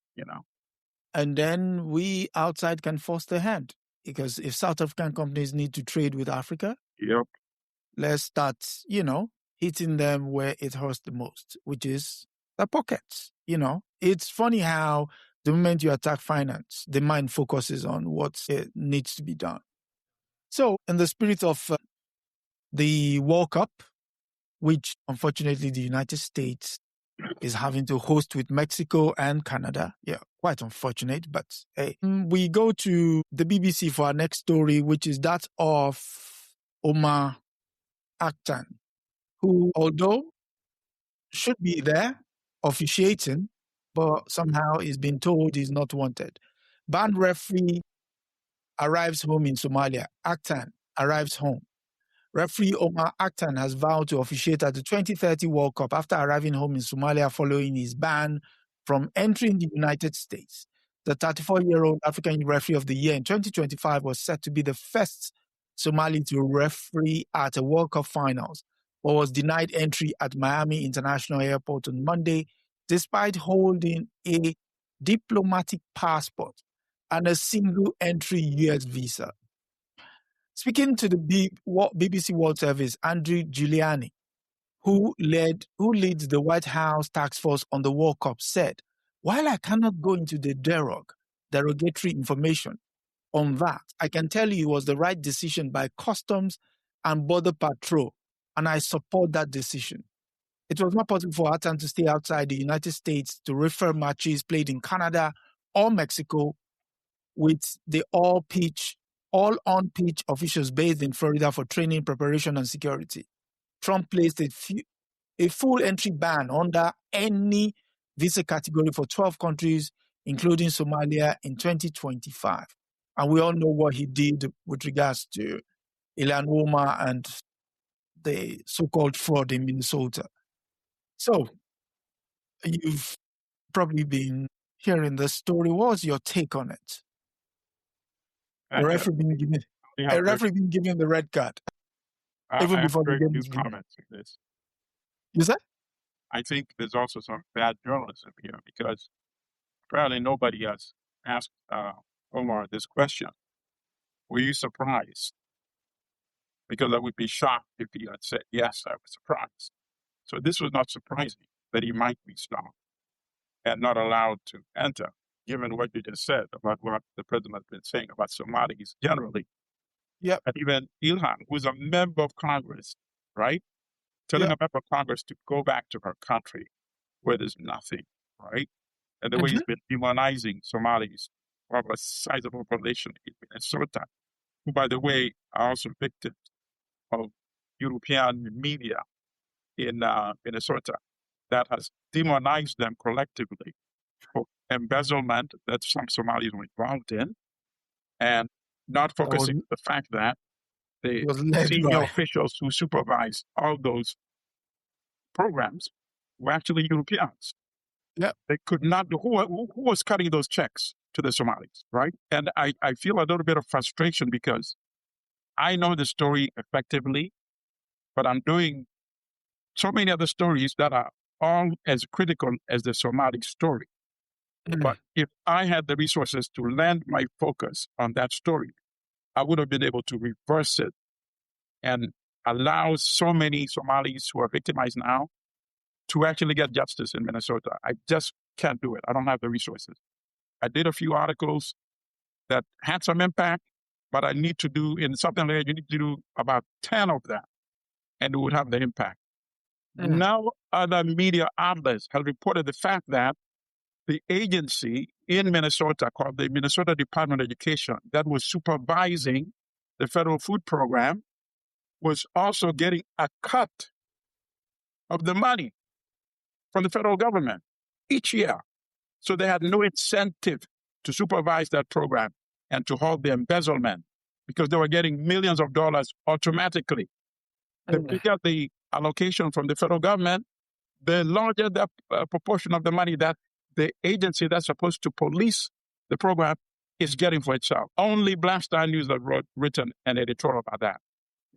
And then we outside can force their hand. Because if South African companies need to trade with Africa, let's start, hitting them where it hurts the most, which is the pockets. It's funny how the moment you attack finance, the mind focuses on what needs to be done. So in the spirit of the World Cup, which unfortunately the United States is having to host with Mexico and Canada. Yeah, quite unfortunate, but hey. We go to the BBC for our next story, which is that of Omar Akhtan, who, although should be there officiating, but somehow is being told he's not wanted. Banned referee arrives home in Somalia. Akhtan arrives home. Referee Omar Akhtan has vowed to officiate at the 2030 World Cup after arriving home in Somalia following his ban from entering the United States. The 34-year-old African Referee of the Year in 2025 was set to be the first Somali to referee at a World Cup finals, but was denied entry at Miami International Airport on Monday, despite holding a diplomatic passport and a single-entry U.S. visa. Speaking to the BBC World Service, Andrew Giuliani, who leads the White House task force on the World Cup, said, "While I cannot go into the derogatory information on that, I can tell you it was the right decision by Customs and Border Patrol, and I support that decision. It was not possible for Akhtan to stay outside the United States to refer matches played in Canada or Mexico with the all-on-pitch officials based in Florida for training, preparation, and security. Trump placed a full entry ban under any visa category for 12 countries, including Somalia, in 2025. And we all know what he did with regards to Ilan Woma and the so-called fraud in Minnesota. So, you've probably been hearing the story. What was your take on it? A referee being given the red card. Even before the game is comments on this. You said? I think there's also some bad journalism here because apparently nobody has asked Omar this question. Were you surprised? Because I would be shocked if he had said, yes, I was surprised. So this was not surprising. that he might be stopped and not allowed to enter, given what you just said about what the president has been saying about Somalis generally. Yep. And even Ilhan, who's a member of Congress, right? Telling a member of Congress to go back to her country where there's nothing, right? And the way he's been demonizing Somalis, who have a sizable population in Minnesota, who, by the way, are also victims of European media in Minnesota that has demonized them collectively for embezzlement that some Somalis were involved in, and not focusing on the fact that the senior officials who supervise all those programs were actually Europeans. Yeah, they could not do. Who was cutting those checks to the Somalis, right? And I feel a little bit of frustration because I know the story effectively, but I'm doing so many other stories that are all as critical as the Somali story. But if I had the resources to land my focus on that story, I would have been able to reverse it and allow so many Somalis who are victimized now to actually get justice in Minnesota. I just can't do it. I don't have the resources. I did a few articles that had some impact, but I need to do, in something like that, you need to do about 10 of them, and it would have the impact. Now, other media outlets have reported the fact that the agency in Minnesota called the Minnesota Department of Education that was supervising the federal food program was also getting a cut of the money from the federal government each year. So they had no incentive to supervise that program and to halt the embezzlement because they were getting millions of dollars automatically. The bigger the allocation from the federal government, the larger the proportion of the money that the agency that's supposed to police the program is getting for itself. Only Black Star News has written an editorial about that.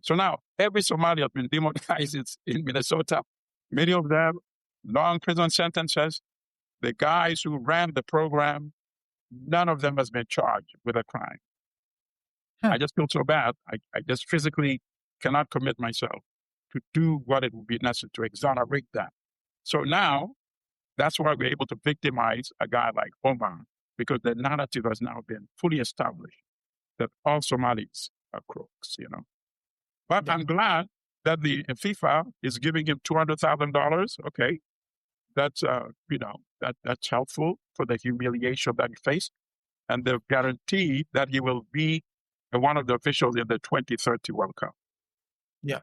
So now every Somali has been demonized in Minnesota. Many of them, long prison sentences. The guys who ran the program, none of them has been charged with a crime. I just feel so bad. I just physically cannot commit myself to do what it would be necessary to exonerate them. So now, that's why we're able to victimize a guy like Omar, because the narrative has now been fully established that all Somalis are crooks, But I'm glad that the FIFA is giving him $200,000. Okay, that's that's helpful for the humiliation that he faced, and the guarantee that he will be one of the officials in the 2030 World Cup. Yeah,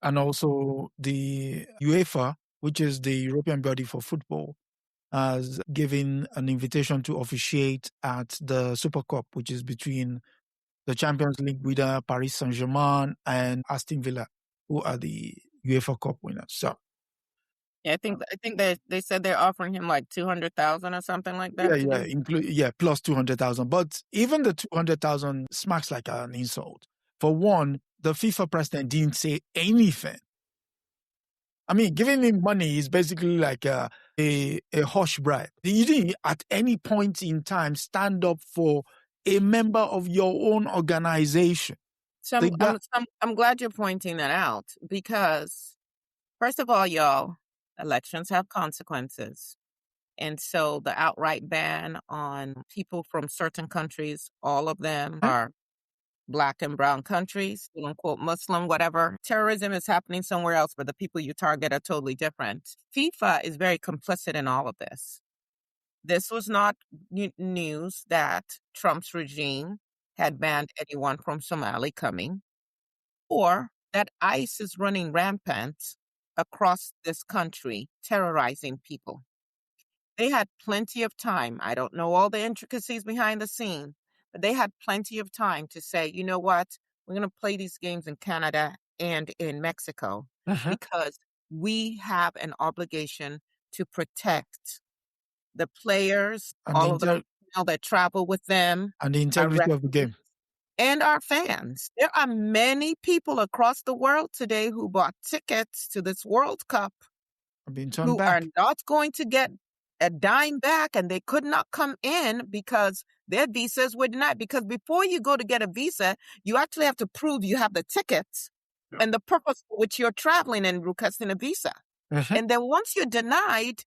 and also the UEFA, which is the European body for football, has given an invitation to officiate at the Super Cup, which is between the Champions League winner Paris Saint-Germain and Aston Villa, who are the UEFA Cup winners. So, yeah, I think they said they're offering him like 200,000 or something like that. Plus 200,000. But even the 200,000 smacks like an insult. For one, the FIFA president didn't say anything. I mean, giving him money is basically like a hush bribe. You didn't at any point in time stand up for a member of your own organization. So I'm glad you're pointing that out because, first of all, y'all, elections have consequences. And so the outright ban on people from certain countries, all of them are Black and brown countries, quote unquote Muslim, whatever. Terrorism is happening somewhere else, but the people you target are totally different. FIFA is very complicit in all of this. This was not news that Trump's regime had banned anyone from Somali coming, or that ICE is running rampant across this country, terrorizing people. They had plenty of time. I don't know all the intricacies behind the scene, but they had plenty of time to say, you know what, we're going to play these games in Canada and in Mexico because we have an obligation to protect the players, and all of the people that travel with them, and the integrity of the game, and our fans. There are many people across the world today who bought tickets to this World Cup who are not going to get a dime back, and they could not come in because their visas were denied. Because before you go to get a visa, you actually have to prove you have the tickets and the purpose for which you're traveling and requesting a visa. And then once you're denied,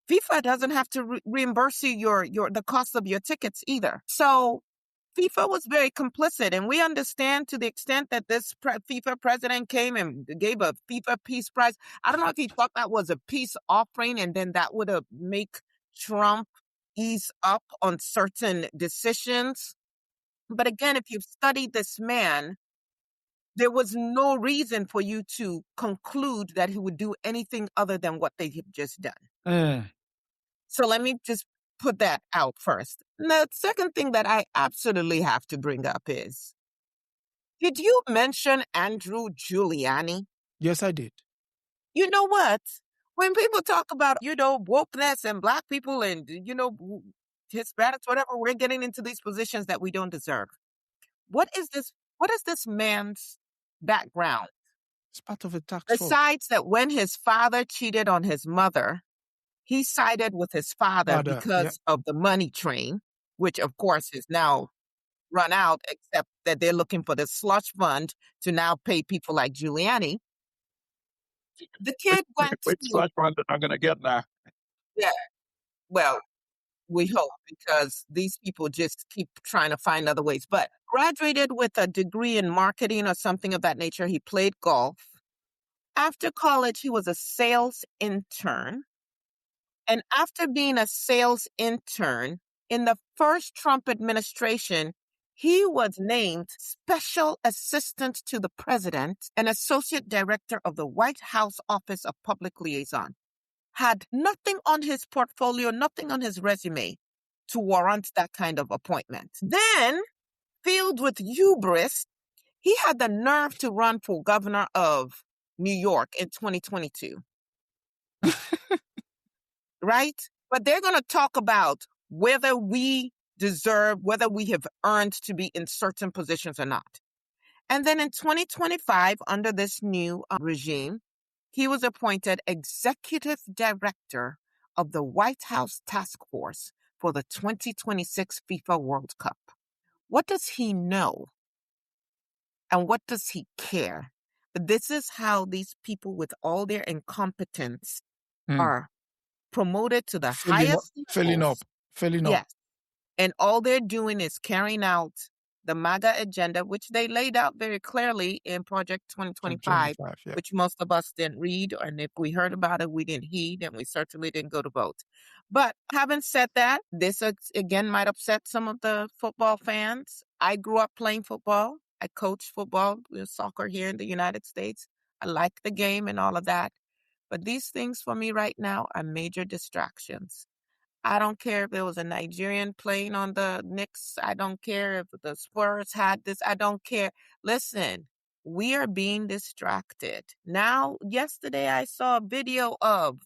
FIFA doesn't have to reimburse you the cost of your tickets either. So FIFA was very complicit, and we understand to the extent that this FIFA president came and gave a FIFA Peace Prize. I don't know if he thought that was a peace offering, and then that would have make Trump ease up on certain decisions. But again, if you've studied this man, there was no reason for you to conclude that he would do anything other than what they have just done. So let me just put that out first. The second thing that I absolutely have to bring up is, did you mention Andrew Giuliani? Yes, I did. You know what? When people talk about, wokeness and Black people and, Hispanics, whatever, we're getting into these positions that we don't deserve. What is this man's background? It's part of a tax Besides that, when his father cheated on his mother, he sided with his father because of the money train, which of course is now run out, except that they're looking for the slush fund to now pay people like Giuliani. The kid went Which slush fund are going to get now? Yeah, well, we hope, because these people just keep trying to find other ways. But graduated with a degree in marketing or something of that nature. He played golf. After college, he was a sales intern. And after being a sales intern in the first Trump administration, he was named Special Assistant to the President and Associate Director of the White House Office of Public Liaison. Had nothing on his portfolio, nothing on his resume to warrant that kind of appointment. Then, filled with hubris, he had the nerve to run for governor of New York in 2022. Right? But they're going to talk about whether we deserve, whether we have earned to be in certain positions or not. And then in 2025, under this new regime, he was appointed executive director of the White House Task Force for the 2026 FIFA World Cup. What does he know? And what does he care? But this is how these people, with all their incompetence, are promoted to the highest levels. Filling up. Yes. And all they're doing is carrying out the MAGA agenda, which they laid out very clearly in Project 2025, which most of us didn't read. And if we heard about it, we didn't heed, and we certainly didn't go to vote. But having said that, this again might upset some of the football fans. I grew up playing football. I coached football, soccer here in the United States. I like the game and all of that. But these things for me right now are major distractions. I don't care if there was a Nigerian playing on the Knicks. I don't care if the Spurs had this. I don't care. Listen, we are being distracted. Now, yesterday I saw a video of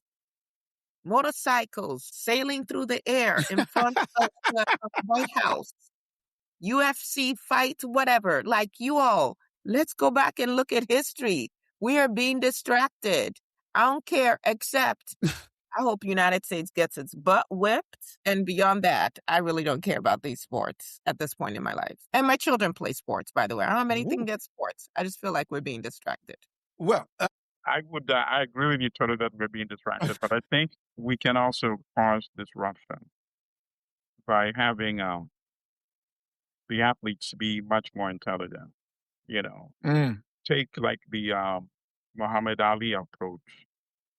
motorcycles sailing through the air in front of the White House. UFC fight, whatever. Like, you all, let's go back and look at history. We are being distracted. I don't care, except I hope the United States gets its butt whipped. And beyond that, I really don't care about these sports at this point in my life. And my children play sports, by the way. I don't have anything against sports. I just feel like we're being distracted. Well, I agree with you totally that we're being distracted, but I think we can also cause disruption by having the athletes be much more intelligent. Take like the Muhammad Ali approach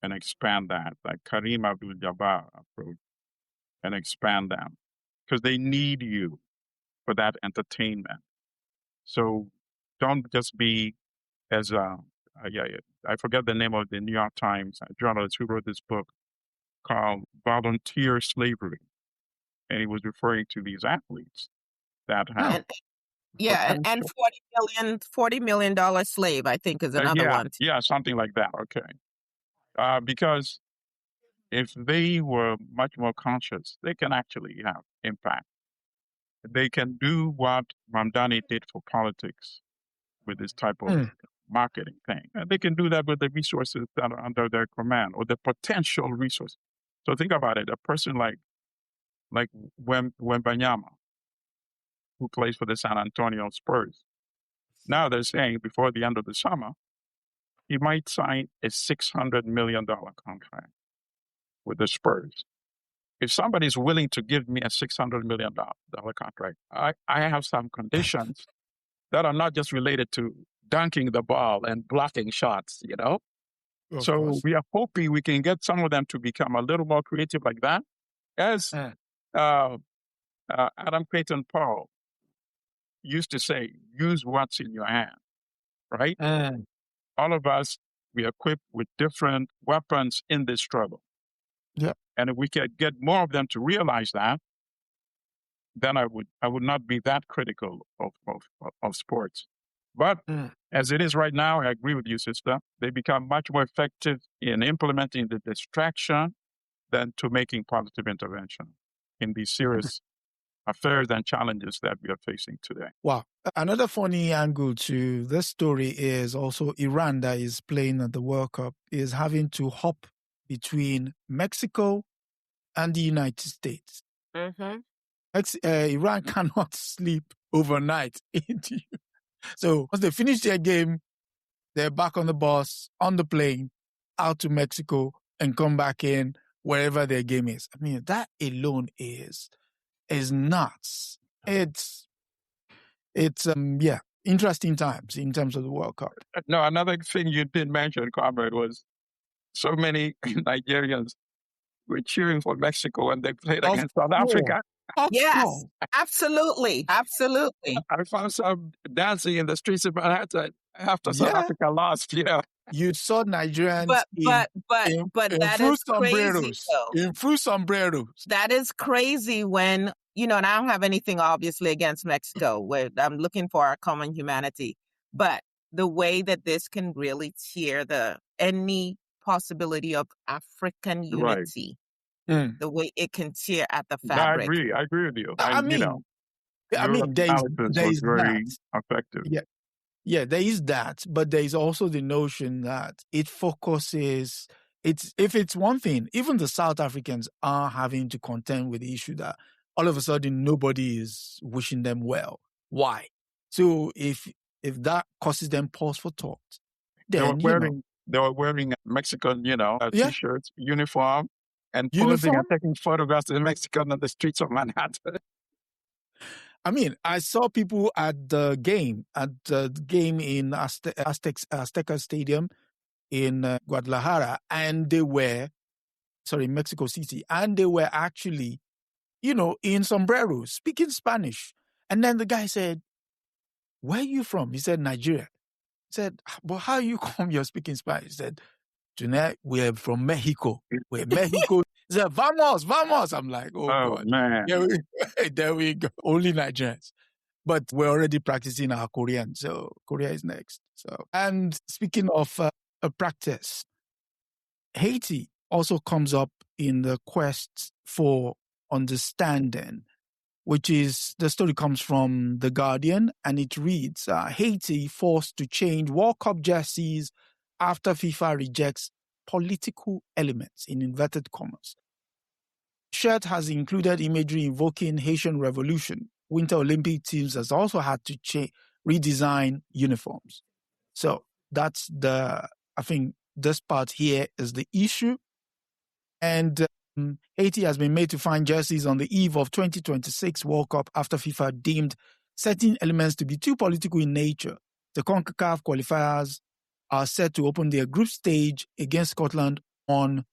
and expand that, like Kareem Abdul-Jabbar approach, and expand them, because they need you for that entertainment. So don't just be as I forget the name of the New York Times journalist who wrote this book called Volunteer Slavery, and he was referring to these athletes that have and $40 million slave, I think, is another one. Yeah, something like that. Okay. Because if they were much more conscious, they can actually have impact. They can do what Mamdani did for politics with this type of marketing thing. And they can do that with the resources that are under their command, or the potential resources. So think about it. A person like Wembanyama, who plays for the San Antonio Spurs. Now they're saying before the end of the summer, he might sign a $600 million contract with the Spurs. If somebody's willing to give me a $600 million contract, I have some conditions that are not just related to dunking the ball and blocking shots, you know? Of So course. we are hoping we can get some of them to become a little more creative like that. As Adam Clayton Powell used to say, use what's in your hand, right? All of us, we are equipped with different weapons in this struggle. Yeah. And if we could get more of them to realize that, then I would not be that critical of sports. But as it is right now, I agree with you, sister. They become much more effective in implementing the distraction than to making positive intervention in these serious affairs and challenges that we are facing today. Wow. Another funny angle to this story is also Iran, that is playing at the World Cup, is having to hop between Mexico and the United States. Mm-hmm. Iran cannot sleep overnight. So once they finish their game, they're back on the bus, on the plane, out to Mexico, and come back in wherever their game is. I mean, that alone is nuts. It's interesting times in terms of the World Cup. No, another thing you did mention, comrade, was so many Nigerians were cheering for Mexico when they played against South Africa. Yes, absolutely. Absolutely. I found some dancing in the streets of Manhattan after South Africa lost. Yeah. You saw Nigerians but in that fruit is crazy, sombreros. though. In fruit sombreros. That is crazy when, and I don't have anything obviously against Mexico, where I'm looking for our common humanity. But the way that this can really tear any possibility of African unity, the way it can tear at the fabric. I agree with you. I mean, there is very that. effective. Yeah, there is that, but there is also the notion that it focuses. If it's one thing, even the South Africans are having to contend with the issue that all of a sudden nobody is wishing them well. Why? So if that causes them pause for thought, then they were wearing Mexican, t-shirts, uniform, and posing and taking photographs in Mexico on the streets of Manhattan. I mean, I saw people at the game in Azteca Stadium in Guadalajara, and they were, Mexico City, and they were actually, in sombreros, speaking Spanish. And then the guy said, "Where are you from?" He said, "Nigeria." He said, "But how you come? You're speaking Spanish." He said, "Tonight we're from Mexico. We're Mexico." He said, "Vamos." I'm like, oh God, man. There we go. Only Nigerians. But we're already practicing our Korean, so Korea is next. And speaking of a practice, Haiti also comes up in the quest for understanding, which is, the story comes from The Guardian, and it reads, Haiti forced to change World Cup jerseys after FIFA rejects political elements, in inverted commas. Shirt has included imagery invoking Haitian revolution. Winter Olympic teams has also had to redesign uniforms. So that's I think this part here is the issue. And Haiti has been made to find jerseys on the eve of 2026 World Cup after FIFA deemed certain elements to be too political in nature. The CONCACAF qualifiers are set to open their group stage against Scotland on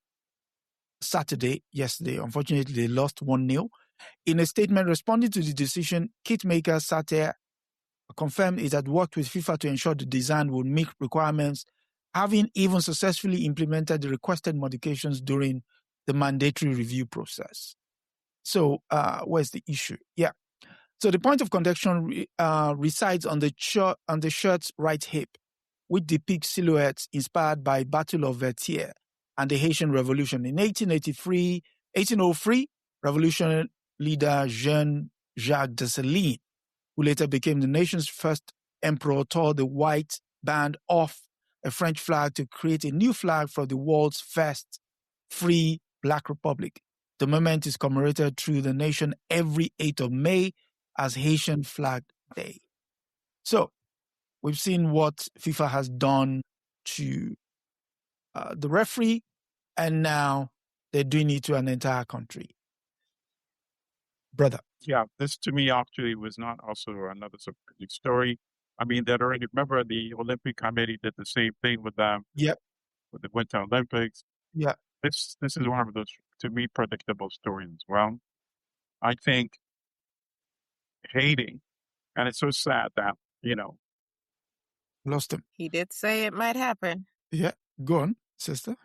yesterday. Unfortunately, they lost 1-0. In a statement responding to the decision, kitmaker Sater confirmed it had worked with FIFA to ensure the design would meet requirements, having even successfully implemented the requested modifications during the mandatory review process. So, where's the issue? Yeah. So the point of contention resides on the shirt's right hip, which depicts silhouettes inspired by Battle of Vertier and the Haitian Revolution. In 1803, revolutionary leader Jean-Jacques Dessalines, who later became the nation's first emperor, tore the white band off a French flag to create a new flag for the world's first free Black Republic. The moment is commemorated through the nation every 8th of May as Haitian Flag Day. So, we've seen what FIFA has done to the referee, and now they're doing it to an entire country. Brother. Yeah, this to me actually was not also another surprising story. I mean, that already remember the Olympic Committee did the same thing with them. Yep. With the Winter Olympics. Yeah. This is one of those, to me, predictable stories as well. I think Haiti, and it's so sad that, Lost him. He did say it might happen. Yeah. Go on, sister.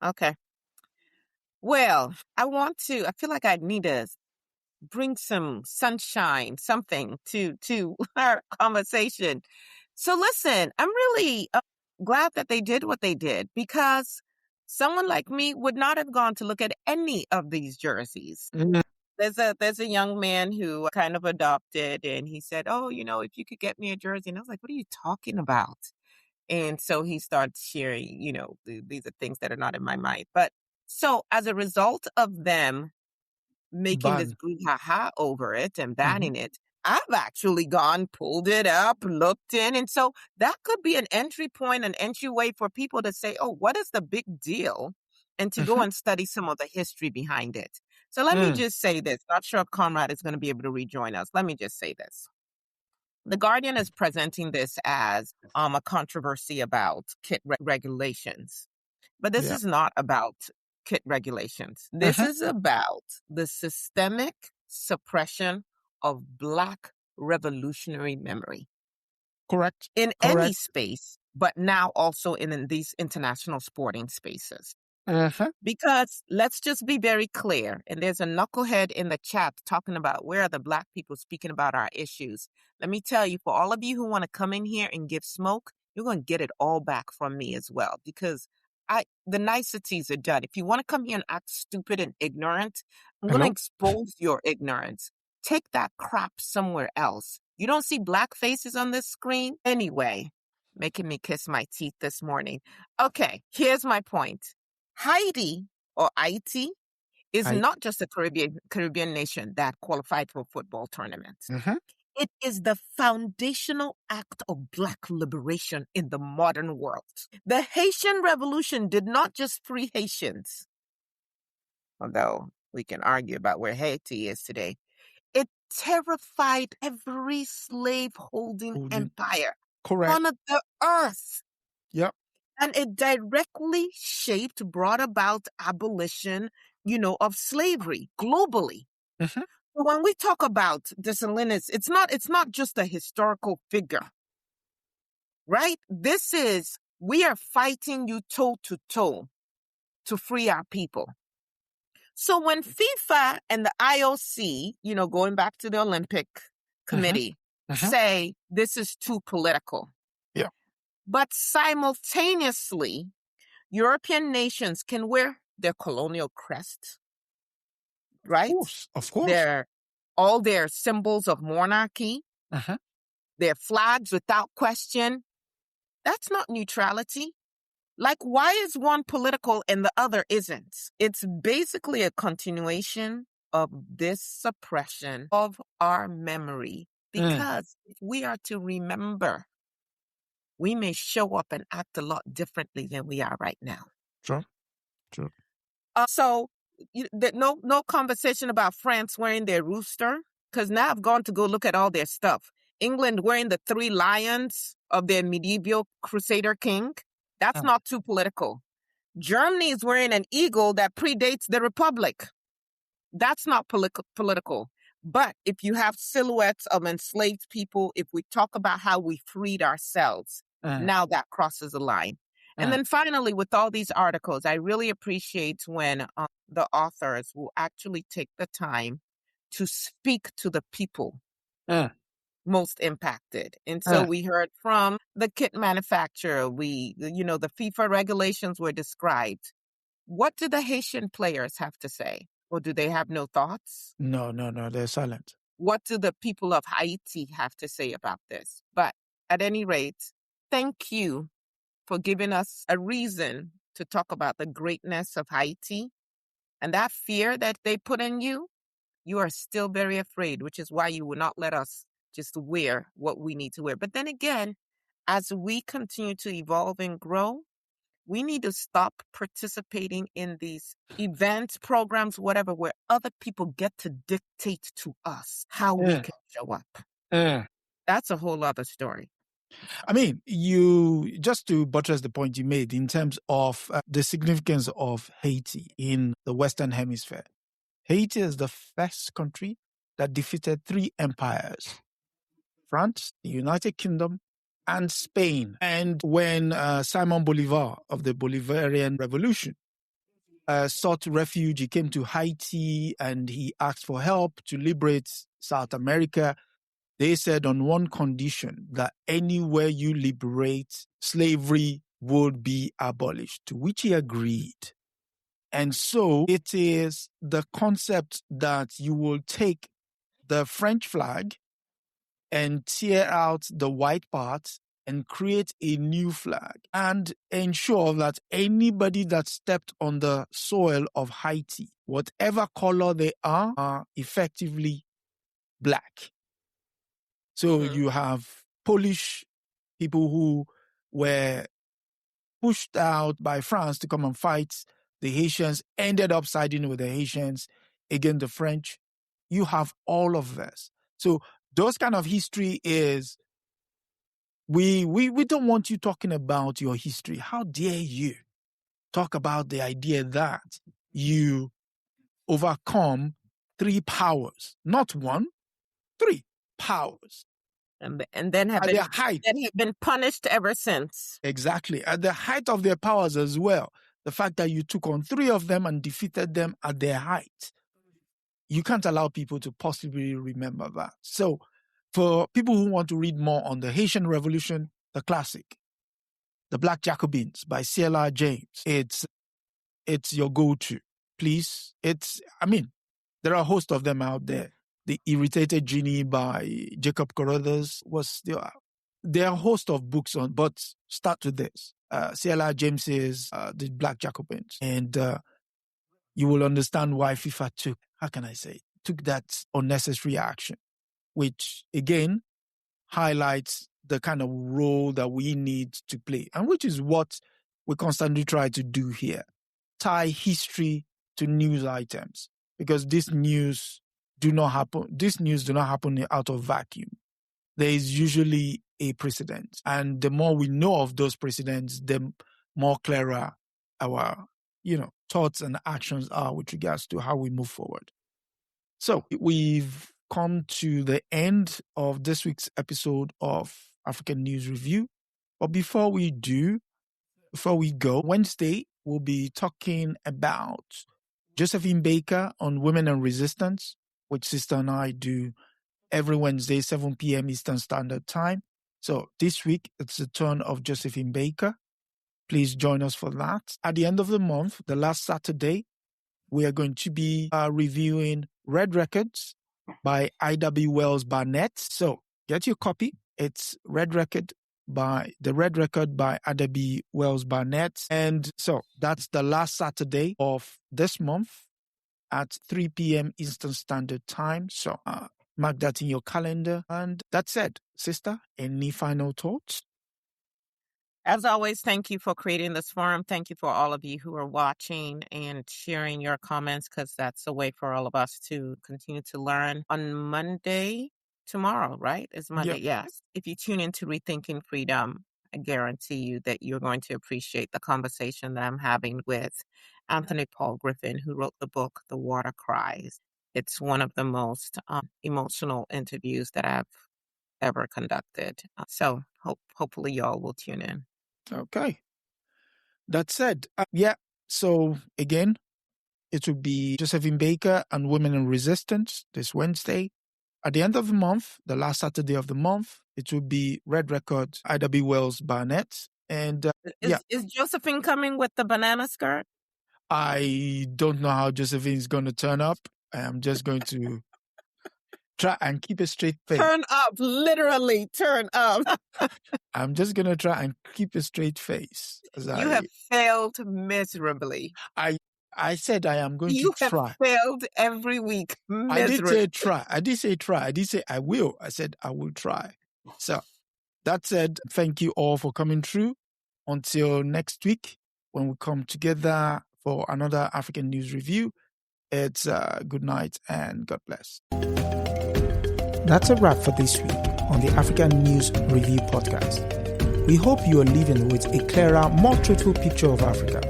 Okay. Well, I feel like I need to bring some sunshine, something to our conversation. So listen, I'm really glad that they did what they did, because someone like me would not have gone to look at any of these jerseys. There's a young man who kind of adopted, and he said, "Oh, if you could get me a jersey," and I was like, "What are you talking about?" And so he starts sharing, these are things that are not in my mind. But so as a result of them making this brouhaha over it and banning it, I've actually gone, pulled it up, looked in. And so that could be an entry point, an entryway for people to say, oh, what is the big deal? And to go and study some of the history behind it. So let me just say this. Not sure if Conrad is going to be able to rejoin us. Let me just say this. The Guardian is presenting this as a controversy about kit regulations. But this is not about kit regulations. This is about the systemic suppression of Black revolutionary memory. Correct. In any space, but now also in these international sporting spaces. Because let's just be very clear, and there's a knucklehead in the chat talking about where are the Black people speaking about our issues. Let me tell you, for all of you who want to come in here and give smoke, you're going to get it all back from me as well, because the niceties are done. If you want to come here and act stupid and ignorant, I'm going to expose your ignorance. Take that crap somewhere else. You don't see Black faces on this screen? Anyway, making me kiss my teeth this morning. Okay, here's my point. Haiti, or Haiti, is not just a Caribbean nation that qualified for football tournaments. It is the foundational act of Black liberation in the modern world. The Haitian Revolution did not just free Haitians, although we can argue about where Haiti is today. It terrified every slave-holding empire on the earth. Yep. And it directly brought about abolition, of slavery globally. When we talk about Dessalines, it's not just a historical figure, right? We are fighting you toe to toe to free our people. So when FIFA and the IOC, going back to the Olympic Committee, say this is too political. Yeah. But simultaneously, European nations can wear their colonial crest, right? Of course. All their symbols of monarchy, their flags without question. That's not neutrality. Like, why is one political and the other isn't? It's basically a continuation of this suppression of our memory. Because if we are to remember, we may show up and act a lot differently than we are right now. True. So, no conversation about France wearing their rooster, because now I've gone to go look at all their stuff. England wearing the 3 lions of their medieval crusader king. That's not too political. Germany is wearing an eagle that predates the Republic. That's not political. But if you have silhouettes of enslaved people, if we talk about how we freed ourselves, now that crosses a line. And then finally, with all these articles, I really appreciate when the authors will actually take the time to speak to the people most impacted. And so we heard from the kit manufacturer. The FIFA regulations were described. What do the Haitian players have to say? Or do they have no thoughts? No, they're silent. What do the people of Haiti have to say about this? But at any rate, thank you for giving us a reason to talk about the greatness of Haiti. And that fear that they put in you, you are still very afraid, which is why you will not let us just wear what we need to wear. But then again, as we continue to evolve and grow, we need to stop participating in these events, programs, whatever, where other people get to dictate to us how we can show up. That's a whole other story. I mean, you just to buttress the point you made in terms of the significance of Haiti in the Western Hemisphere. Haiti is the first country that defeated 3 empires: France, the United Kingdom, and Spain. And when Simon Bolivar of the Bolivarian Revolution sought refuge, he came to Haiti and he asked for help to liberate South America. They said on one condition, that anywhere you liberate, slavery would be abolished, to which he agreed. And so it is the concept that you will take the French flag and tear out the white part and create a new flag and ensure that anybody that stepped on the soil of Haiti, whatever color they are effectively black. So you have Polish people who were pushed out by France to come and fight the Haitians, ended up siding with the Haitians against the French. You have all of this. So those kind of history is, we don't want you talking about your history. How dare you talk about the idea that you overcome 3 powers, not 1, 3 powers. And then have been punished ever since. Exactly. At the height of their powers as well. The fact that you took on 3 of them and defeated them at their height. You can't allow people to possibly remember that. So for people who want to read more on the Haitian Revolution, the classic, The Black Jacobins by C.L.R. James, it's your go-to. Please. There are a host of them out there. The Irritated Genie by Jacob Carruthers there are a host of books on, but start with this. C.L.R. James's The Black Jacobins. And you will understand why FIFA took that unnecessary action, which again highlights the kind of role that we need to play, and which is what we constantly try to do here. Tie history to news items, because this news do not happen out of vacuum. There is usually a precedent. And the more we know of those precedents, the more clearer our, thoughts and actions are with regards to how we move forward. So we've come to the end of this week's episode of African News Review. But before we go, Wednesday, we'll be talking about Josephine Baker on Women and Resistance, which Sister and I do every Wednesday, 7 p.m. Eastern Standard Time. So this week, it's the turn of Josephine Baker. Please join us for that. At the end of the month, the last Saturday, we are going to be reviewing Red Records by I.W. Wells Barnett. So get your copy. It's The Red Record by I.W. Wells Barnett. And so that's the last Saturday of this month at 3 p.m. Eastern Standard Time. So mark that in your calendar. And that said, Sister, any final thoughts? As always, thank you for creating this forum. Thank you for all of you who are watching and sharing your comments, because that's a way for all of us to continue to learn. On Monday, tomorrow, right? It's Monday, Yep. Yes. If you tune into Rethinking Freedom, I guarantee you that you're going to appreciate the conversation that I'm having with Anthony Paul Griffin, who wrote the book, The Water Cries. It's one of the most emotional interviews that I've ever conducted. So hopefully y'all will tune in. Okay. That said, so again, it will be Josephine Baker and Women in Resistance this Wednesday. At the end of the month, the last Saturday of the month, it will be Red Record, I.W. Wells Barnett. And Is Josephine coming with the banana skirt? I don't know how Josephine is going to turn up. I'm just going to try and keep a straight face. Turn up, literally turn up. I'm just going to try and keep a straight face. You have failed miserably. I said I am going to try. You have failed every week miserably. I did say try. I did say try. I did say I will. I said I will try. So That said, thank you all for coming through. Until next week, when we come together for another African News Review, it's good night and God bless. That's a wrap for this week on the African News Review podcast. We hope you are leaving with a clearer, more truthful picture of Africa.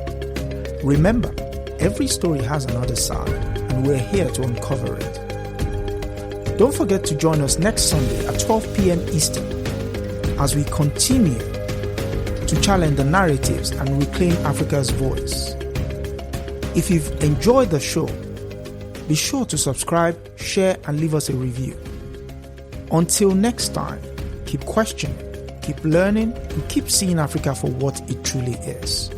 Remember, every story has another side, and we're here to uncover it. Don't forget to join us next Sunday at 12 p.m. Eastern as we continue to challenge the narratives and reclaim Africa's voice. If you've enjoyed the show, be sure to subscribe, share, and leave us a review. Until next time, keep questioning, keep learning, and keep seeing Africa for what it truly is.